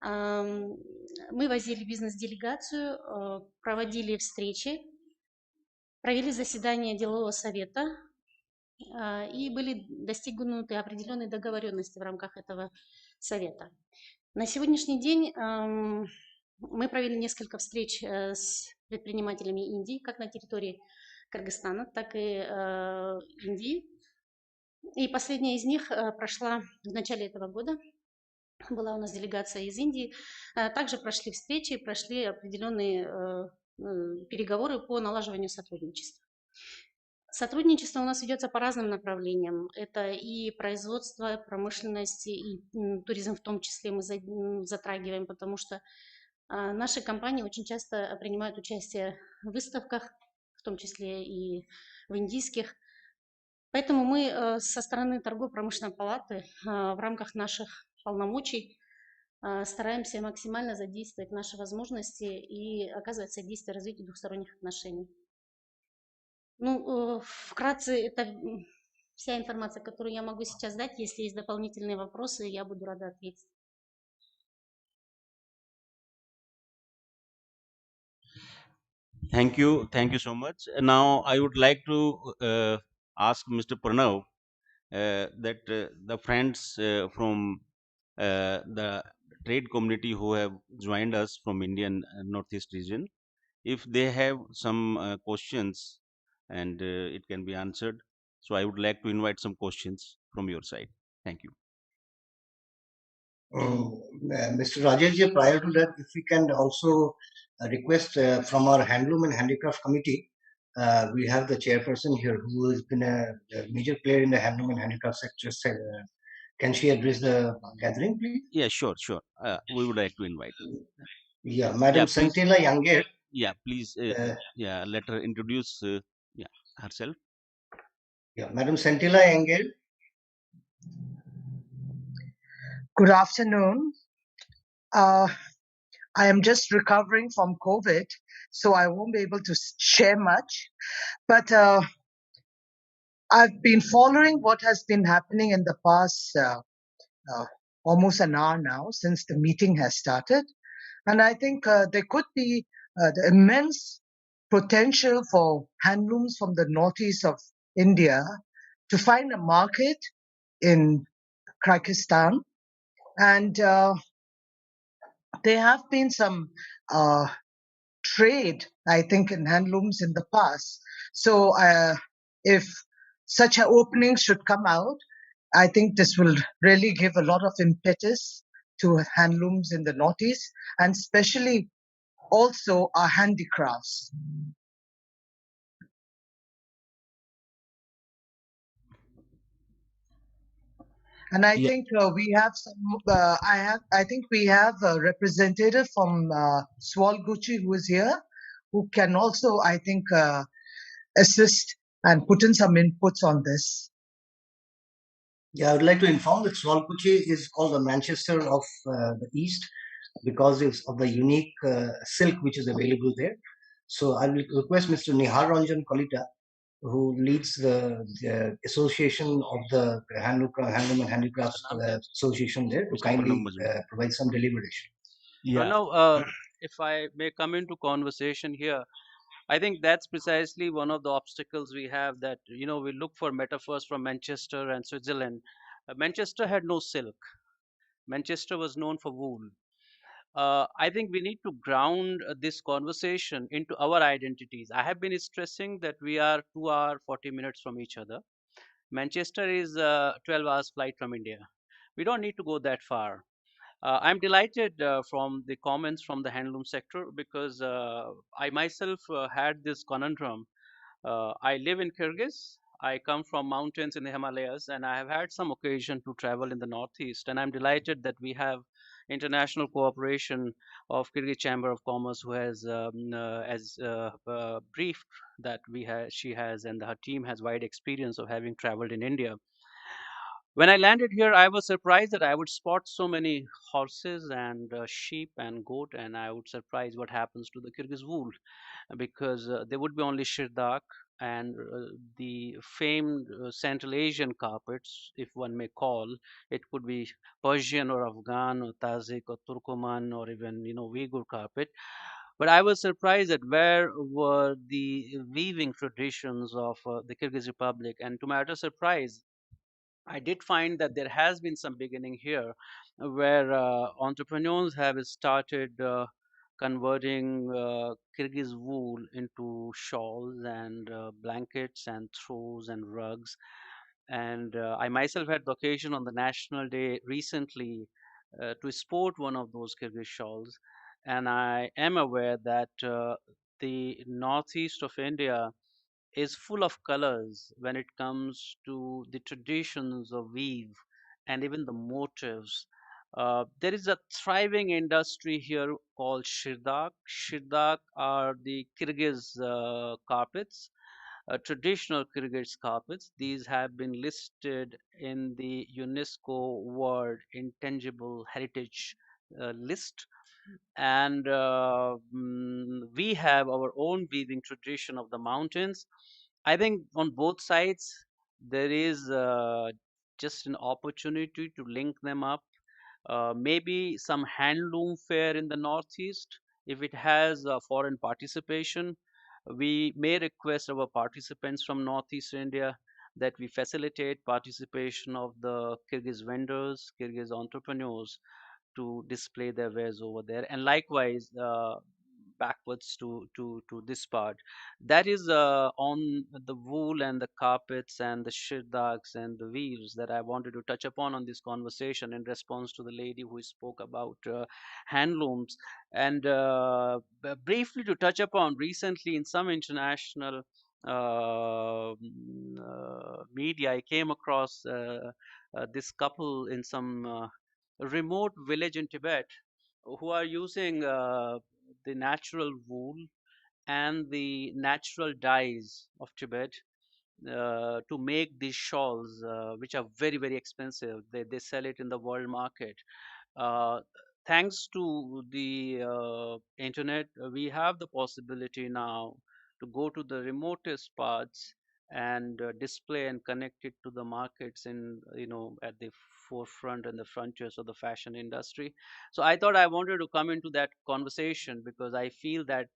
Мы возили бизнес-делегацию, проводили встречи, провели заседание делового совета и были достигнуты определенные договоренности в рамках этого совета. На сегодняшний день мы провели несколько встреч с предпринимателями Индии, как на территории Кыргызстана, так и Индии. И последняя из них прошла в начале этого года. Была у нас делегация из Индии. Также прошли встречи, прошли определенные переговоры по налаживанию сотрудничества. Сотрудничество у нас ведется по разным направлениям. Это и производство, промышленность, и туризм в том числе мы затрагиваем, потому что наши компании очень часто принимают участие в выставках, в том числе и в индийских. Поэтому мы со стороны торгово-промышленной палаты в рамках наших полномочий стараемся максимально задействовать наши возможности и оказывать содействие развитию двухсторонних отношений. Ну, вкратце, это вся информация, которую я могу сейчас дать. Если есть дополнительные вопросы, я буду рада ответить. Thank you so much. Now I would like to ask Mr. Pranav that the friends from the trade community who have joined us from Indian Northeast region, if they have some questions and it can be answered. So I would like to invite some questions from your side. Thank you. Mr. Rajesh, prior to that, if we can also request from our Handloom and Handicraft Committee, we have the chairperson here who has been a major player in the handloom and handicraft sector. Can she address the gathering, please? Yeah, sure. We would like to invite. Yeah, Madam Santila Yanger. Yeah, please. Let her introduce herself. Yeah, Madam Santila Yanger. Good afternoon. I am just recovering from COVID, so I won't be able to share much. But I've been following what has been happening in the past almost an hour now since the meeting has started. And I think there could be the immense potential for handlooms from the northeast of India to find a market in Kyrgyzstan. And there have been some trade, I think, in handlooms in the past. So if such an opening should come out, I think this will really give a lot of impetus to handlooms in the Northeast, and especially also our handicrafts. And I think we have some. I think we have a representative from Swalguchi who is here, who can also, I think, assist and put in some inputs on this. Yeah, I would like to inform that Swalkuchi is called the Manchester of the East because of the unique silk which is available there. So I will request Mr. Nihar Ranjan Kalita, who leads the association of the Handloom and Handicrafts Association there, to kindly provide some deliberation. Now, if I may come into conversation here, I think that's precisely one of the obstacles we have, that, we look for metaphors from Manchester and Switzerland. Manchester had no silk. Manchester was known for wool. I think we need to ground this conversation into our identities. I have been stressing that we are 2 hours 40 minutes from each other. Manchester is 12 hours flight from India. We don't need to go that far. I'm delighted from the comments from the handloom sector, because I myself had this conundrum. I live in Kyrgyz. I come from mountains in the Himalayas, and I have had some occasion to travel in the Northeast. And I'm delighted that we have international cooperation of Kyrgyz Chamber of Commerce, who has briefed that she has, and her team has wide experience of having traveled in India. When I landed here, I was surprised that I would spot so many horses and sheep and goat, and I would surprise what happens to the Kyrgyz wool, because there would be only shirdak and the famed Central Asian carpets, if one may call. It could be Persian or Afghan or Tajik or Turkoman or even Uyghur carpet. But I was surprised at where were the weaving traditions of the Kyrgyz Republic, and to my utter surprise, I did find that there has been some beginning here, where entrepreneurs have started converting Kyrgyz wool into shawls and blankets and throws and rugs. And I myself had the occasion on the National Day recently to sport one of those Kyrgyz shawls. And I am aware that the northeast of India is full of colors when it comes to the traditions of weave and even the motives. There is a thriving industry here called shirdak. Shirdak are the Kyrgyz carpets, traditional Kyrgyz carpets. These have been listed in the UNESCO World Intangible Heritage list, and we have our own weaving tradition of the mountains. I think on both sides there is just an opportunity to link them up. Maybe some handloom fair in the Northeast, if it has foreign participation. We may request our participants from Northeast India that we facilitate participation of the Kyrgyz vendors, Kyrgyz entrepreneurs, to display their wares over there, and likewise backwards to this part. That is on the wool and the carpets and the shirdaks and the weaves that I wanted to touch upon on this conversation, in response to the lady who spoke about handlooms. And briefly to touch upon, recently in some international media, I came across this couple in some remote village in Tibet, who are using the natural wool and the natural dyes of Tibet to make these shawls, which are very, very expensive. They sell it in the world market. Uh, Thanks to the internet, we have the possibility now to go to the remotest parts and display and connect it to the markets in, at the forefront and the frontiers of the fashion industry. So I thought I wanted to come into that conversation, because I feel that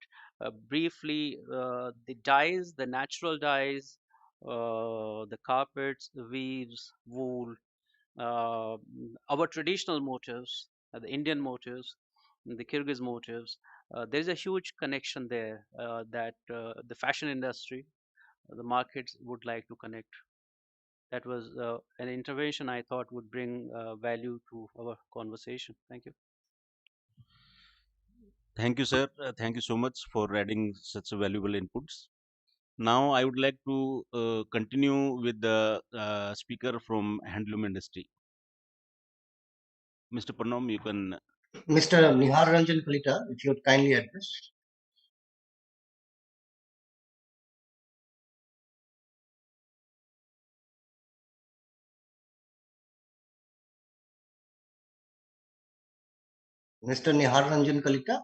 briefly the dyes, the natural dyes, the carpets, the weaves, wool, uh, our traditional motifs, the Indian motifs, the Kyrgyz motives. There's a huge connection there that the fashion industry, the markets would like to connect. That was an intervention I thought would bring value to our conversation. Thank you. Thank you, sir. Thank you so much for adding such valuable inputs. Now, I would like to continue with the speaker from handloom industry. Mr. Pranom, you can. Mr. Nihar Ranjan Kalita, if you would kindly address. Mr. Nihar Ranjan Kalita.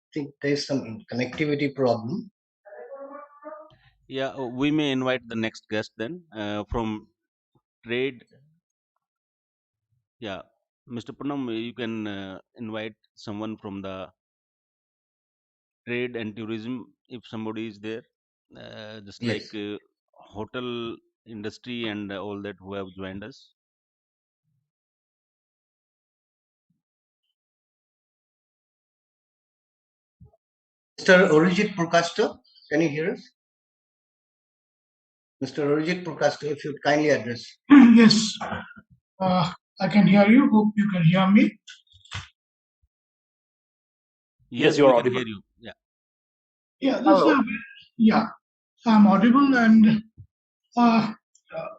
I think there's some connectivity problem. Yeah, we may invite the next guest then from trade. Yeah, Mr. Pranom, you can invite someone from the trade and tourism if somebody is there, just Yes. like hotel industry and all that who have joined us. Mr. Orijit Purkasto, can you hear us? Mr. Orijit Purkasto, if you'd kindly address. Yes, I can hear you. Hope you can hear me. Yes, you are we can audible. hear you. Yeah. Yeah, this is yeah, I'm audible, and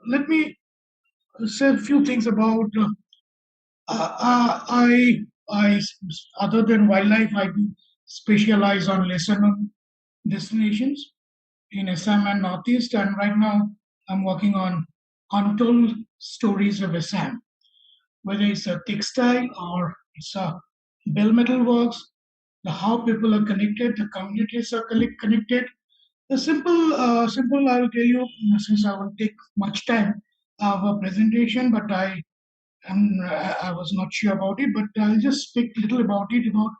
let me say a few things about. I, other than wildlife, I do specialize on lesser known destinations in Assam and Northeast, and right now I'm working on untold stories of Assam, whether it's a textile or it's a bell metal works, the how people are connected, the communities are connected. The simple I will tell you, since I won't take much time of a presentation, but I was not sure about it, but I'll just speak a little about it, about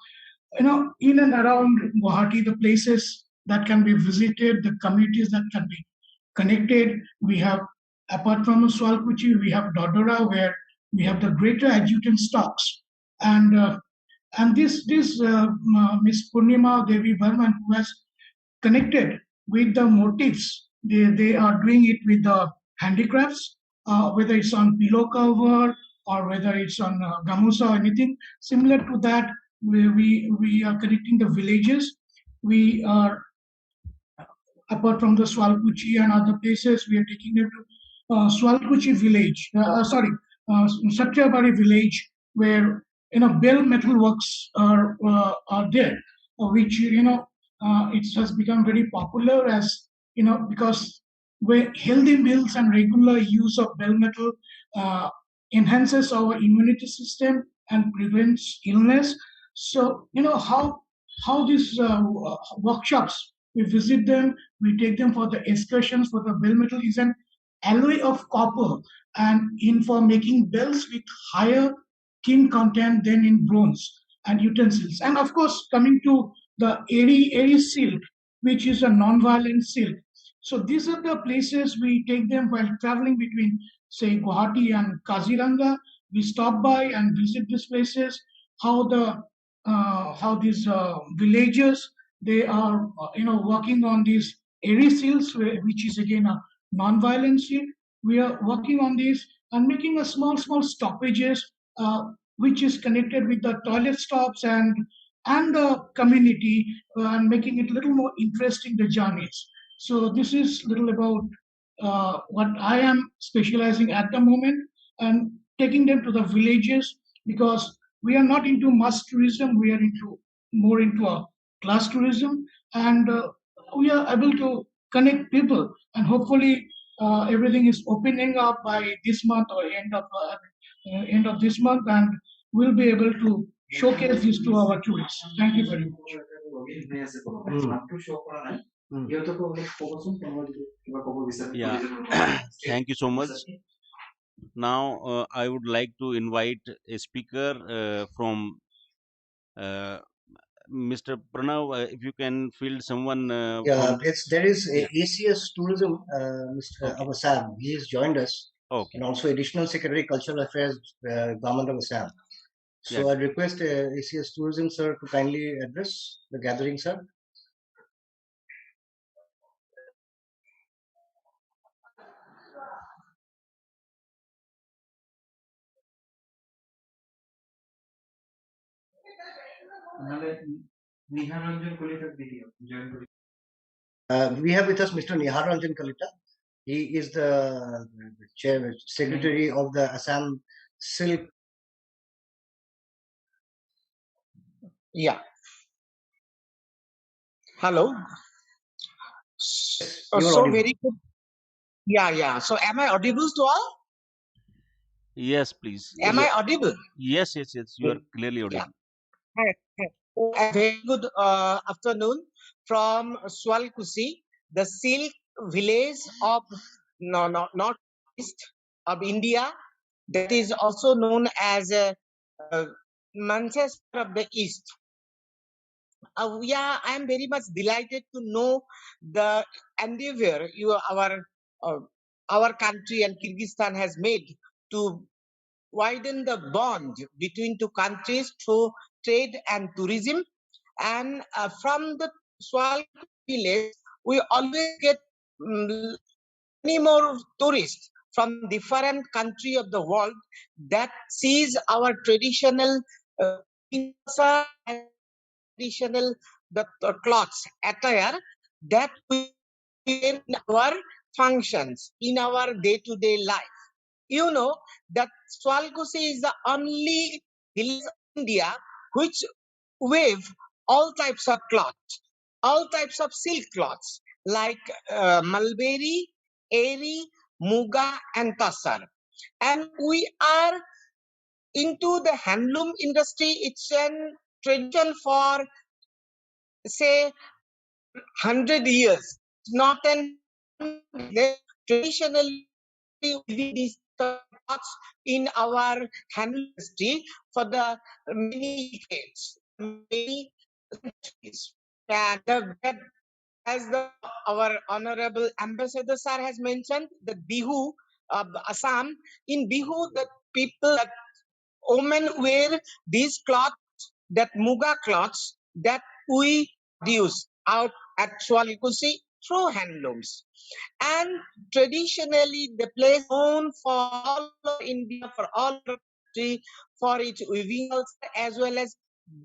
in and around Guwahati, the places that can be visited, the communities that can be connected. We have, apart from Swalkuchi, we have Dodora, where we have the greater adjutant stocks, and this Miss Purnima Devi Burman, who has connected with the motifs. They are doing it with the handicrafts, whether it's on pillow cover or whether it's on gamusa or anything similar to that. We are connecting the villages. We are, apart from the Swalkuchi and other places, we are taking them to Swalkuchi village. Satyabari village, where bell metal works are there, which it has become very popular, as because where healthy meals and regular use of bell metal uh, enhances our immunity system and prevents illness. So how these workshops, we visit them, we take them for the excursions. For the bell metal is an alloy of copper, and in for making bells with higher tin content than in bronze and utensils. And of course, coming to the airy silk, which is a non-violent silk. So these are the places we take them while traveling between, say, Guwahati and Kaziranga. We stop by and visit these places. How these villagers, they are working on these airy seals, which is again a non-violent seal. We are working on this and making a small stoppages, which is connected with the toilet stops and the community, and making it a little more interesting, the journeys. So this is little about what I am specializing at the moment, and taking them to the villages, because we are not into mass tourism. We are into more into a class tourism, and we are able to connect people, and hopefully everything is opening up by this month or end of this month, and we'll be able to showcase this to our tourists. Thank you very much. Yeah, thank you so much. Now, I would like to invite a speaker from Mr. Pranav. If you can field someone Yeah, from. there is Yeah. ACS Tourism, Mr. Okay. Assam. He has joined us, Okay. and also Additional Secretary Cultural Affairs, Government of Assam. Yeah. So I request ACS Tourism, sir, to kindly address the gathering, sir. We have with us Mr. Nihar Ranjan Kalita. He is the chair, secretary of the Assam Silk. Yeah. Hello. You're So audible. very good. Yeah. So am I audible to all? Yes, please. Am I audible? Yes. You are clearly audible. Hi. A very good afternoon from Swalkusi, the silk village of northeast of India, that is also known as Manchester of the East. Yeah, I am very much delighted to know the endeavor uh, our country and Kyrgyzstan has made to widen the bond between two countries through trade and tourism. And from the Swal village, we always get many more tourists from different country of the world that sees our traditional and traditional clothes attire that we wear in our functions, in our day-to-day life. You know that Swalkusi is the only village in India which weave all types of cloths, all types of silk cloths like mulberry, eri, muga, and tassar. And we are into the handloom industry. It's a tradition for say 100 years. It's not an traditionally we did these thoughts in our handloom industry for the many decades, many centuries. And that, as our honorable ambassador sir has mentioned, the Bihu of Assam, in Bihu, the people, women wear these cloths, that muga cloths that we produce out at Swalikusi through handlooms. And traditionally, the place known for all of India, for all of the country, for its weaving culture as well as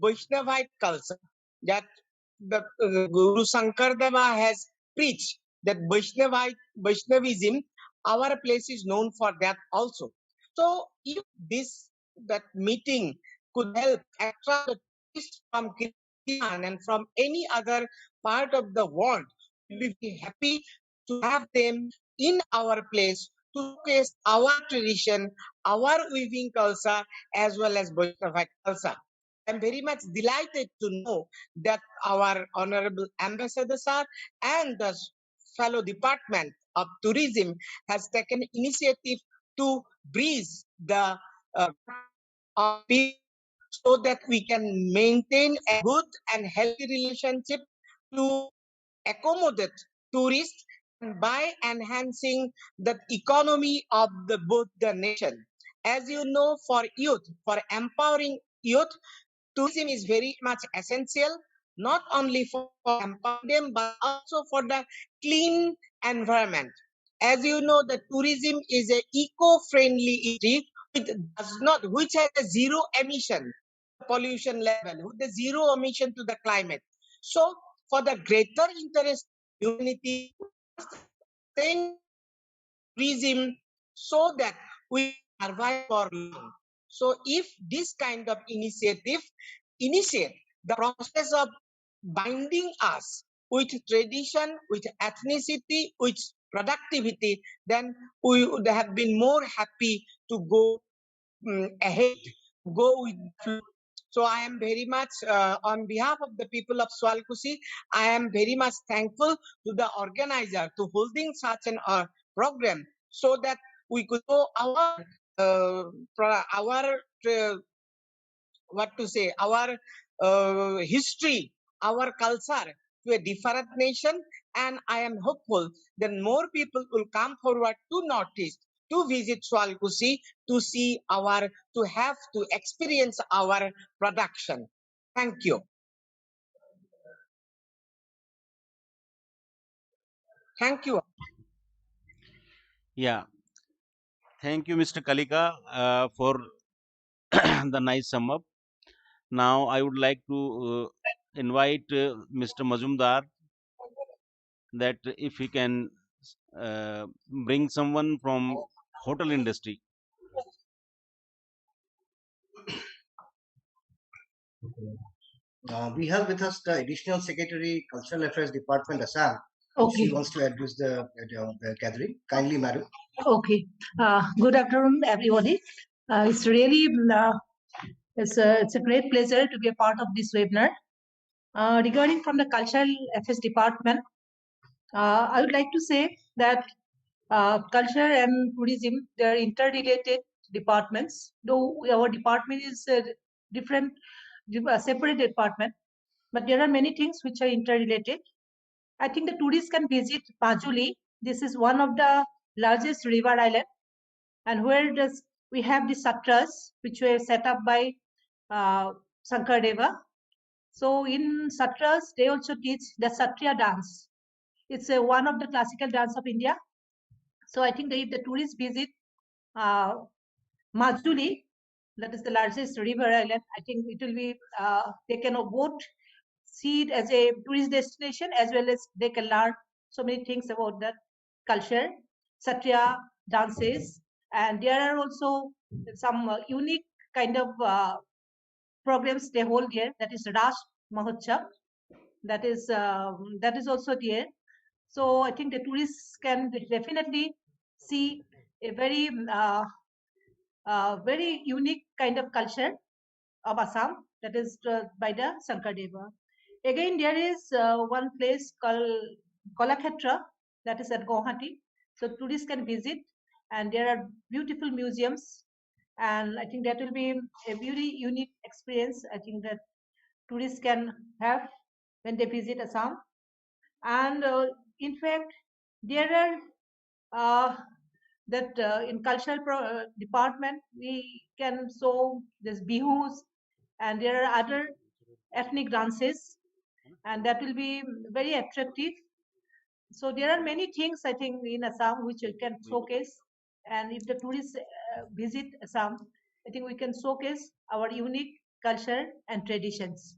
Vaishnavite culture. That the Guru Shankar Deva has preached that Vaishnavism, our place is known for that also. So if that meeting could help attract the tourists from Kyrgyzstan and from any other part of the world, we'll be happy to have them in our place to showcase our tradition, our weaving culture, as well as Vaishnavite culture. I'm very much delighted to know that our honorable ambassador sir and the fellow department of tourism has taken initiative to breeze the people so that we can maintain a good and healthy relationship to accommodate tourists by enhancing the economy of both the nation. As you know, for youth, for empowering youth, tourism is very much essential, not only for empowering them, but also for the clean environment. As you know, the tourism is a eco-friendly industry which has a zero emission pollution level, with the zero emission to the climate. So, for the greater interest of humanity, sustain tourism so that we survive for long. So, if this kind of initiative initiate the process of binding us with tradition, with ethnicity, with productivity, then we would have been more happy to go ahead, go with the flow. So I am very much, on behalf of the people of Swalkusi, I am very much thankful to the organizer to holding such an program so that we could show our our what to say, our history, our culture to a different nation. And I am hopeful that more people will come forward to Northeast to visit Swalkusi, to see our, to have to experience our production. Thank you. Thank you. Yeah, thank you, Mr. Kalika, for the nice sum up. Now, I would like to invite Mr. Mazumdar that if he can bring someone from hotel industry. We have with us the Additional Secretary, Cultural Affairs Department, Assam. Okay. She wants to address the gathering. Kindly, madam. Okay. Good afternoon, everybody. It's really it's a great pleasure to be a part of this webinar. Regarding from the Cultural Affairs Department, I would like to say that culture and tourism, they are interrelated departments. Though our department is different, separate department, but there are many things which are interrelated. I think the tourists can visit Majuli. This is one of the largest river island, and where does we have the satras which were set up by Sankardeva. So in satras, they also teach the Satriya dance. It's one of the classical dance of India. So I think that if the tourists visit Majuli, that is the largest river island, I think it will be they can both see it as a tourist destination as well as they can learn so many things about that culture, Satriya dances, and there are also some unique kind of programs they hold here. That is Ras Mahotsav. That is also there. So I think the tourists can definitely see a very unique kind of culture of Assam, that is by the Sankardeva. Again, there is one place called Kalakshetra, that is at Guwahati. So tourists can visit, and there are beautiful museums, and I think that will be a very unique experience. I think that tourists can have when they visit Assam. And in fact, there are that in cultural department we can show this bihus, and there are other ethnic dances, and that will be very attractive. So there are many things I think in Assam which we can showcase, and if the tourists visit Assam, I think we can showcase our unique culture and traditions.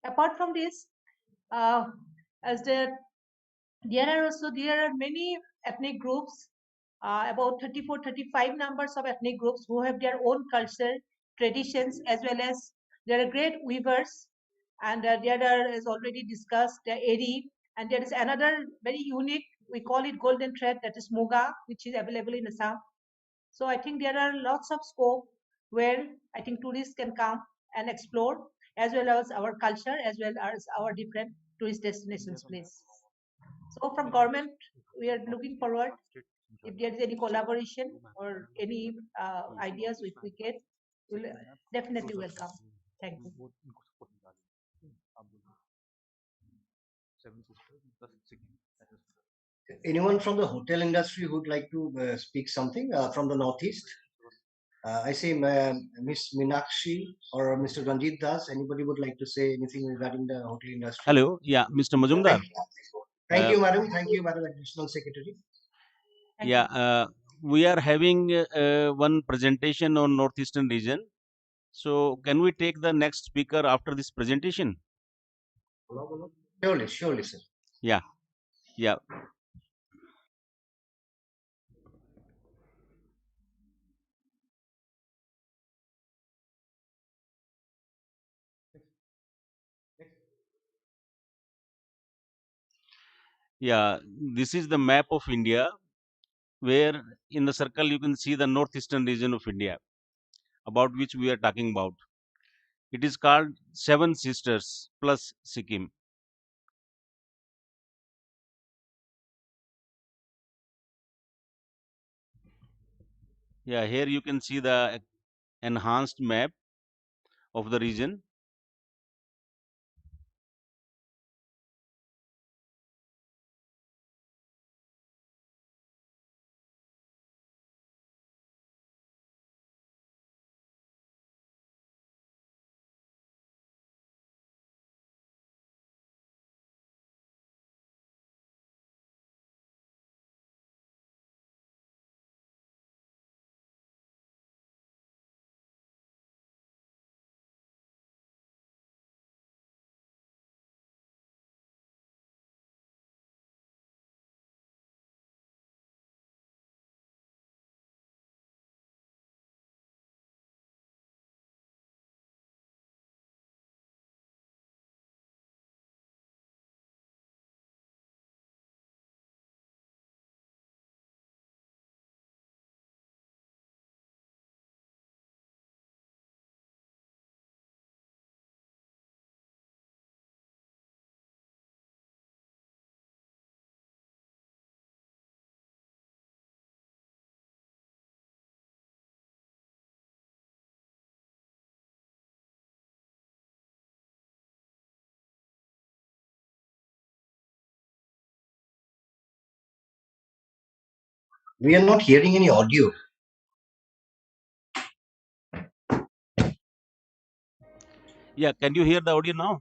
Apart from this, uh, as there are many ethnic groups, about 34, 35 numbers of ethnic groups who have their own culture, traditions, as well as there are great weavers, and there are, as already discussed, the eri, and there is another very unique, we call it golden thread, that is muga, which is available in Assam. So I think there are lots of scope where I think tourists can come and explore, as well as our culture, as well as our different tourist destinations place. So from government, we are looking forward if there is any collaboration or any ideas which we get, we'll definitely welcome. Thank you. Anyone from the hotel industry who would like to speak something from the Northeast? I say Miss Minakshi or Mr. Ranjit Das. Anybody would like to say anything regarding the hotel industry? Hello, yeah, Mr. Mazumdar. Thank you, madam. Thank you, madam Additional Secretary. Yeah, we are having one presentation on Northeastern region. So can we take the next speaker after this presentation? Surely, sir. Yeah, yeah. Yeah, this is the map of India, where in the circle you can see the northeastern region of India, about which we are talking about. It is called Seven Sisters plus Sikkim. Yeah, here you can see the enhanced map of the region. We are not hearing any audio. Yeah, can you hear the audio now?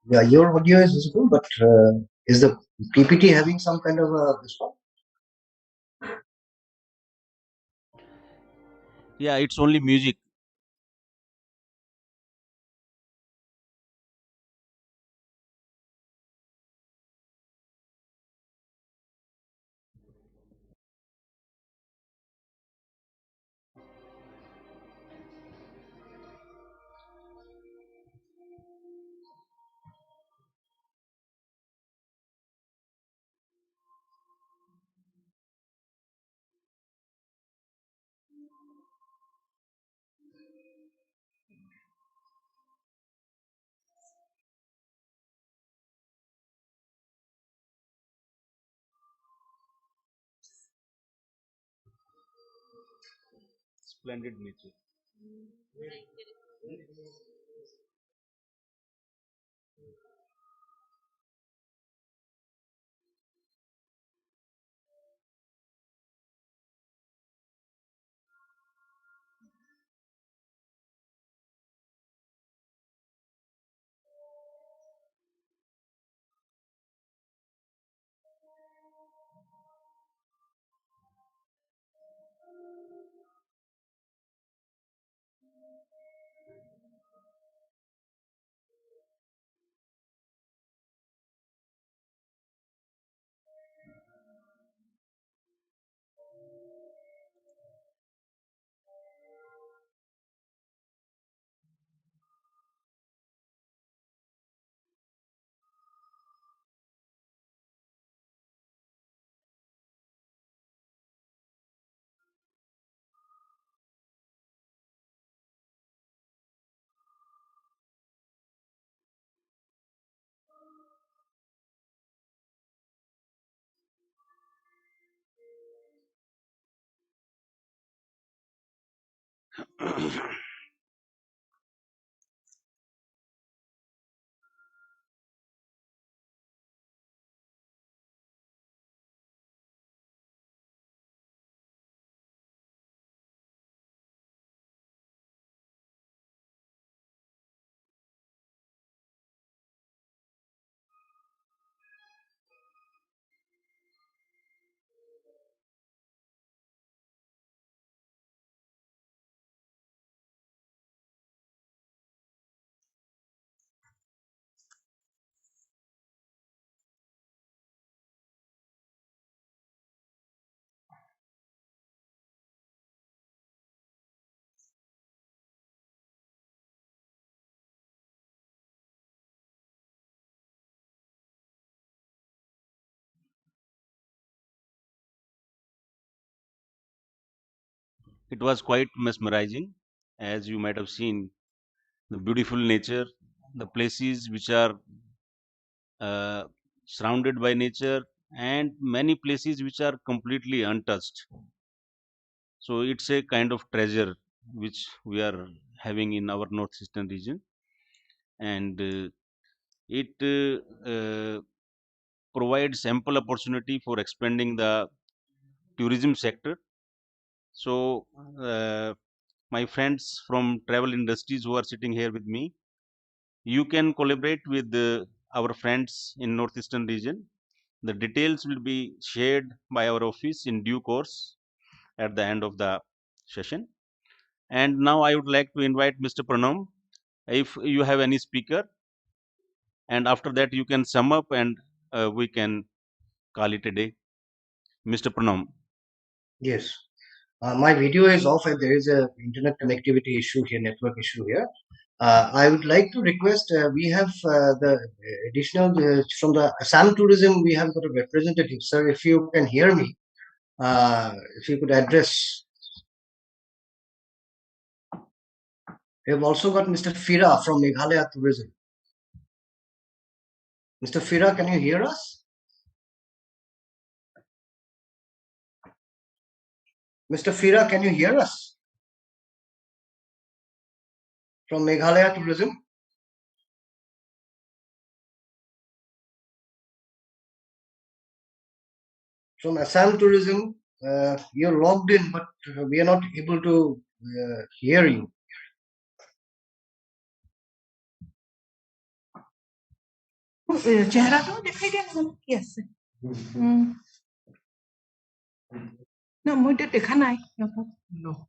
Yeah, your audio is visible, but is the PPT having some kind of a response? Yeah, it's only music. Splendid nature. It was quite mesmerizing, as you might have seen the beautiful nature, the places which are uh, surrounded by nature, and many places which are completely untouched. So it's a kind of treasure which we are having in our northeastern region, and it provides ample opportunity for expanding the tourism sector. So my friends from travel industries who are sitting here with me, you can collaborate with our friends in northeastern region. The details will be shared by our office in due course at the end of the session. And now I would like to invite Mr. Pranam, if you have any speaker, and after that you can sum up and we can call it a day. Mr. Pranam. Yes. My video is off and there is a internet connectivity issue here, network issue here. I would like to request, we have the additional, from the Assam Tourism, we have got a representative. Sir, if you can hear me, if you could address. We have also got Mr. Fira from Meghalaya Tourism. Mr. Fira, can you hear us? Mr. Fira, can you hear us? From Meghalaya Tourism? From Assam Tourism, you're logged in, but we are not able to hear you. चेहरा तो दिखाई दिया yes no मुझे देखा नहीं no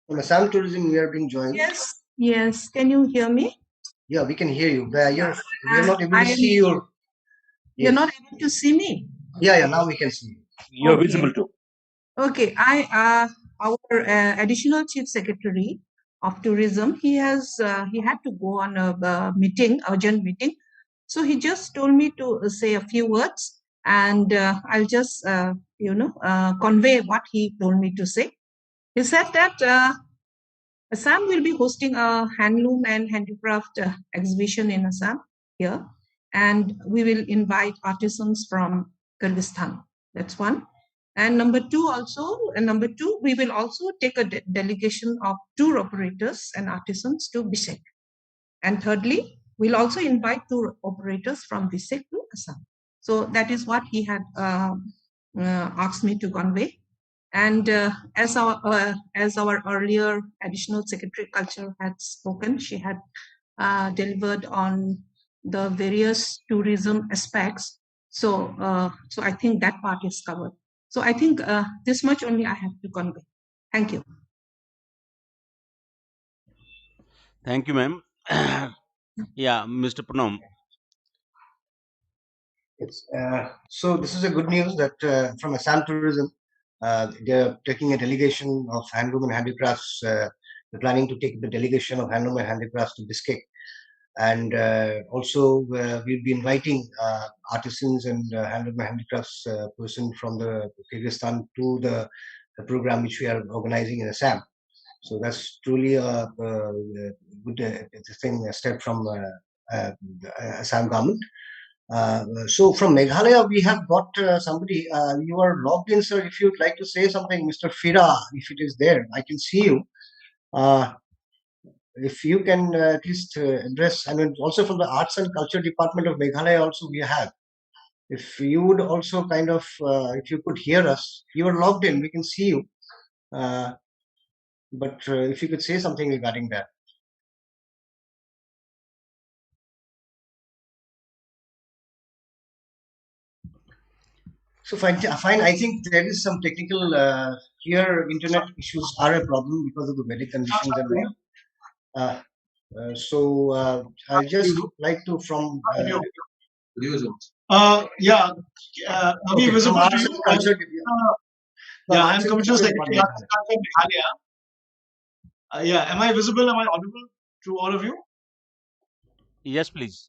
From Assam Tourism, we are being joined. yes can you hear me Yeah, we can hear you. We are not able to see your. Yes. You're not able to see me. Yeah, now we can see you. You're visible too. Okay, our additional chief secretary of tourism, he had to go on a meeting, urgent meeting. So he just told me to say a few words, and I'll just convey what he told me to say. He said that Assam will be hosting a handloom and handicraft exhibition in Assam here, and we will invite artisans from Kyrgyzstan. That's one. And number two, we will also take a delegation of tour operators and artisans to Bishkek. And thirdly, we'll also invite tour operators from Bishkek to Assam. So that is what he had asked me to convey. And as our earlier additional secretary culture had spoken, she had delivered on the various tourism aspects. So I think that part is covered. So I think this much only I have to convey. Thank you. Thank you, ma'am. Yeah, Mr. Pranam. Yes. So this is a good news that from Assam Tourism, they're taking a delegation of handloom and handicrafts. They're planning to take the delegation of handloom and handicrafts to Bishkek. And also we'll be inviting artisans and handloom and handicrafts person from the Kyrgyzstan to the program which we are organizing in Assam. So that's truly a good a step from Assam government. So from Meghalaya, we have got somebody. You are logged in, sir. If you'd like to say something, Mr. Fira, if it is there, I can see you. If you can at least address, I mean, also from the Arts and Culture Department of Meghalaya, also we have. If you would also kind of, if you could hear us, you are logged in. We can see you. But if you could say something regarding that. So fine. I think there is some technical here. Internet issues are a problem because of the weather conditions and all. I just like to from. Yeah. Are we visible to you? Yeah, I'm Commissioner Secretary of Meghalaya. Yeah, am I visible? Am I audible to all of you? Yes, please.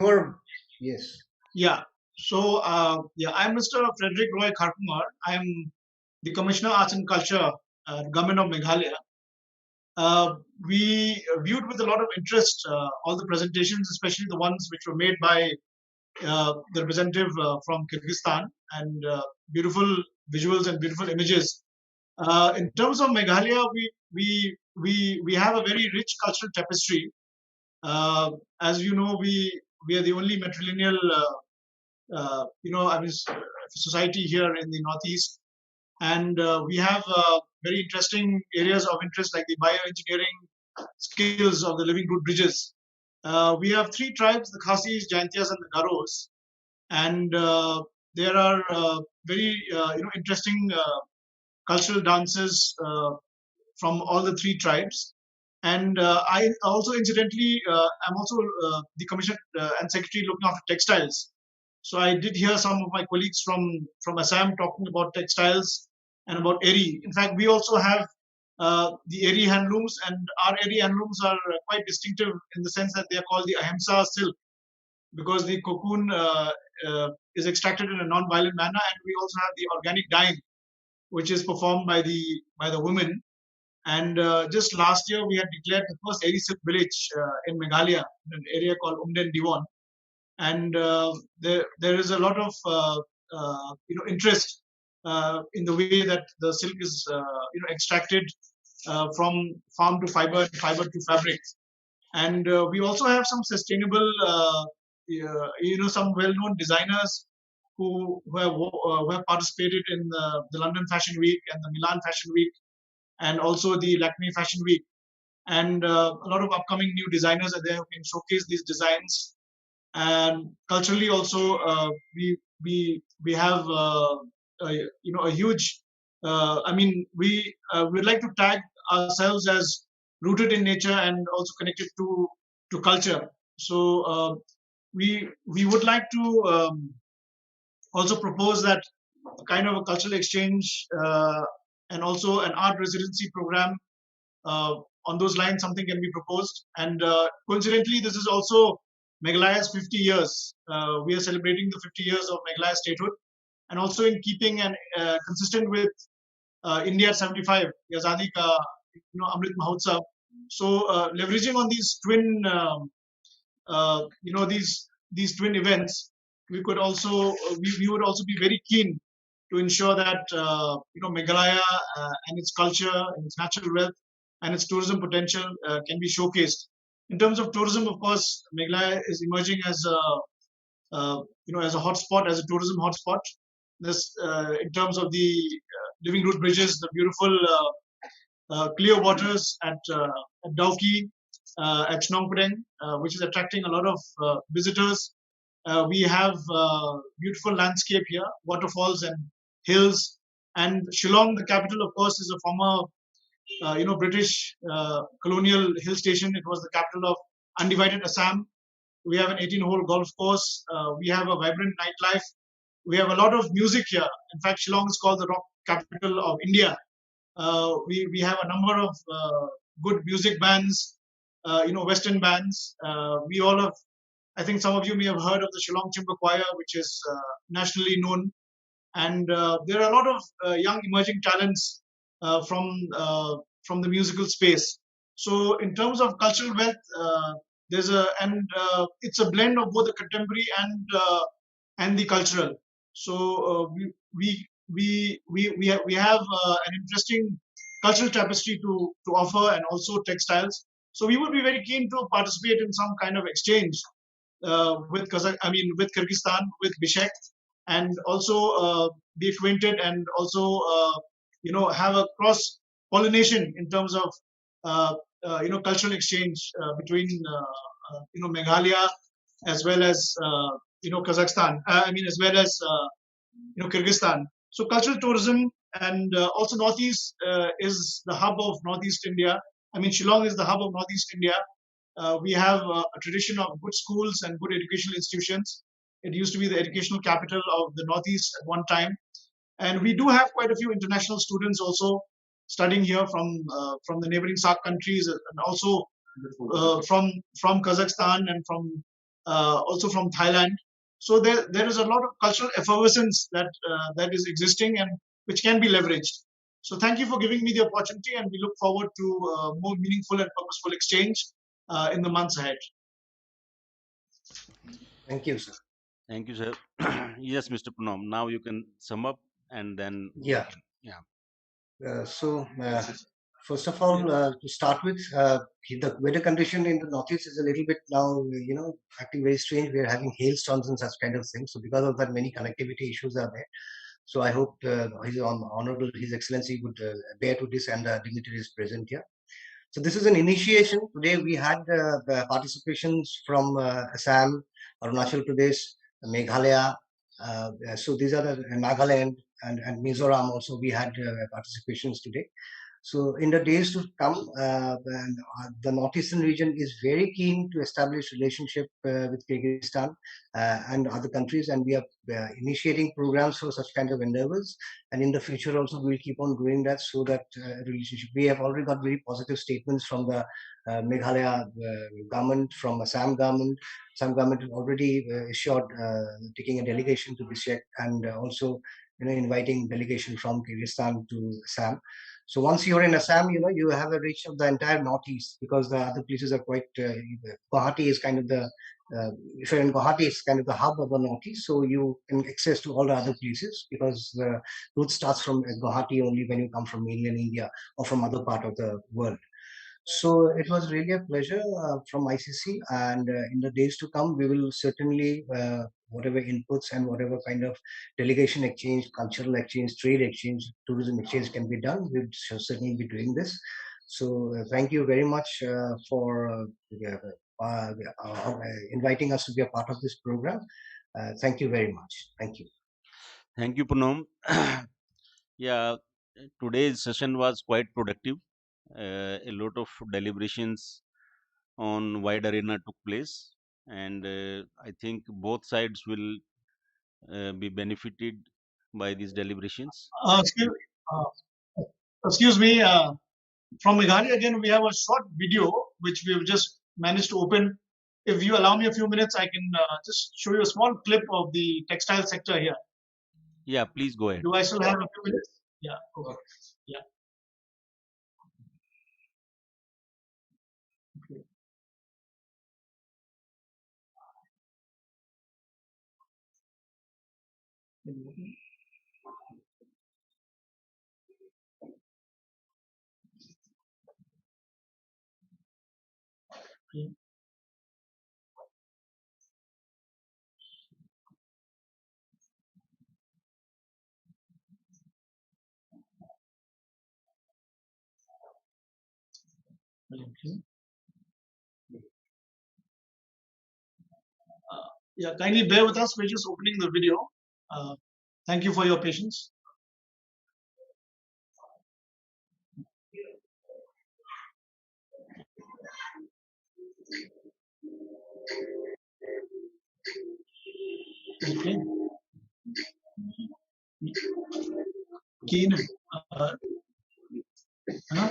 Yes. Yeah. So, I'm Mr. Frederick Roy Kharkumar. I'm the Commissioner Arts and Culture, Government of Meghalaya. We viewed with a lot of interest all the presentations, especially the ones which were made by the representative from Kyrgyzstan, and beautiful visuals and beautiful images. In terms of Meghalaya, we have a very rich cultural tapestry. As you know, we are the only matrilineal society here in the Northeast, and we have very interesting areas of interest like the bioengineering skills of the living root bridges. We have three tribes: the Khasis, Jaintias, and the Garos, and there are very interesting cultural dances from all the three tribes. And I also, incidentally, I'm also the commissioner and secretary looking after textiles. So I did hear some of my colleagues from Assam talking about textiles and about Eri. In fact, we also have the Eri handlooms, and our Eri handlooms are quite distinctive in the sense that they are called the Ahimsa silk, because the cocoon is extracted in a non-violent manner, and we also have the organic dyeing, which is performed by the women. And just last year, we had declared the first Eri silk village in Meghalaya, in an area called Umden Diwan, and there is a lot of interest in the way that the silk is extracted from farm to fiber and fiber to fabric. And we also have some sustainable some well-known designers who have participated in the London Fashion Week and the Milan Fashion Week, and also the Lakme Fashion Week. And a lot of upcoming new designers are there who can showcase these designs. And culturally also, we have a huge. We'd like to tag ourselves as rooted in nature and also connected to culture. So we would like to also propose that kind of a cultural exchange and also an art residency program. On those lines, something can be proposed. And coincidentally, this is also Meghalaya's 50 years. We are celebrating the 50 years of Meghalaya statehood, and also in keeping and consistent with India at 75, the Azadi Ka Amrit Mahotsav. So leveraging on these twin, these twin events, we would also be very keen to ensure that Meghalaya and its culture and its natural wealth and its tourism potential can be showcased. In terms of tourism, of course, Meghalaya is emerging as as a hotspot, as a tourism hotspot. This, in terms of the living root bridges, the beautiful clear waters at Dauki, at Chnongpreng, which is attracting a lot of visitors. We have beautiful landscape here, waterfalls and hills. And Shillong, the capital, of course, is a former British colonial hill station. It was the capital of undivided Assam. We have an 18-hole golf course. We have a vibrant nightlife. We have a lot of music here. In fact, Shillong is called the rock capital of India. We have a number of good music bands, Western bands. We all have, I think some of you may have heard of the Shillong Chamber Choir, which is nationally known. And there are a lot of young emerging talents from the musical space. So in terms of cultural wealth, it's a blend of both the contemporary and the cultural. So we have an interesting cultural tapestry to offer, and also textiles. So we would be very keen to participate in some kind of exchange with with Kyrgyzstan, with Bishkek, and also be acquainted, and also have a cross pollination in terms of cultural exchange between Meghalaya as well as Kazakhstan. As well as Kyrgyzstan. So cultural tourism, and also Northeast is the hub of Northeast India. Shillong is the hub of Northeast India. We have a tradition of good schools and good educational institutions. It used to be the educational capital of the Northeast at one time, and we do have quite a few international students also studying here from the neighboring SAARC countries, and also from Kazakhstan, and from also from Thailand. So there is a lot of cultural effervescence that is existing, and which can be leveraged. So thank you for giving me the opportunity, and we look forward to more meaningful and purposeful exchange in the months ahead. Thank you, sir. Thank you, sir. Yes, Mr. Pranam. Now you can sum up and then we Yeah. can. Yeah. First of all, to start with, the weather condition in the northeast is a little bit now, acting very strange. We are having hailstorms and such kind of things. So because of that, many connectivity issues are there. So I hope Honorable His Excellency would bear to this and the dignitaries present here. So this is an initiation. Today we had participations from Assam, Arunachal Pradesh, Meghalaya. So these are the Nagaland and Mizoram also we had participations today. So in the days to come, the northeastern region is very keen to establish relationship with Kyrgyzstan and other countries, and we are initiating programs for such kind of endeavors. And in the future also, we'll keep on doing that so that relationship. We have already got very positive statements from the Meghalaya government, from Assam government. Assam government has already assured taking a delegation to Bishkek and also inviting delegation from Kyrgyzstan to Assam. So once you're in Assam, you have a reach of the entire northeast because the other places are quite. Guwahati is kind of the. If you're in Guwahati, it's kind of the hub of the northeast, so you can access to all the other places because the route starts from Guwahati only when you come from mainland India or from other part of the world. So it was really a pleasure from ICC, and in the days to come, we will certainly whatever inputs and whatever kind of delegation exchange, cultural exchange, trade exchange, tourism exchange can be done. We shall certainly be doing this. So thank you very much for inviting us to be a part of this program. Thank you very much. Thank you. Thank you, Pranam. Yeah, today's session was quite productive. A lot of deliberations on wide arena took place, and I think both sides will be benefited by these deliberations. Excuse me. From Meghalaya again, we have a short video which we've just managed to open. If you allow me a few minutes, I can just show you a small clip of the textile sector here. Yeah, please go ahead. Do I still have a few minutes? Yeah. Okay. Yeah. Okay. Okay. Yeah, kindly bear with us. We're just opening the video. Thank you for your patience. Okay. Keen. Huh?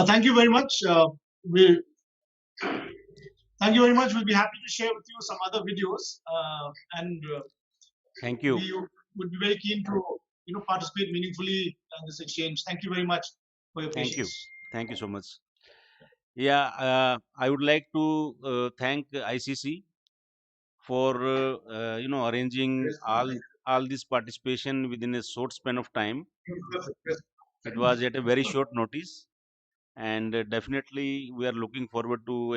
Thank you very much. We'll Thank you very much. We'll be happy to share with you some other videos, and Thank you. we would be very keen to participate meaningfully in this exchange. Thank you very much for your Thank you. patience. Thank you so much. Yeah, I would like to thank ICC for arranging all this participation within a short span of time. It was at a very short notice, and definitely we are looking forward to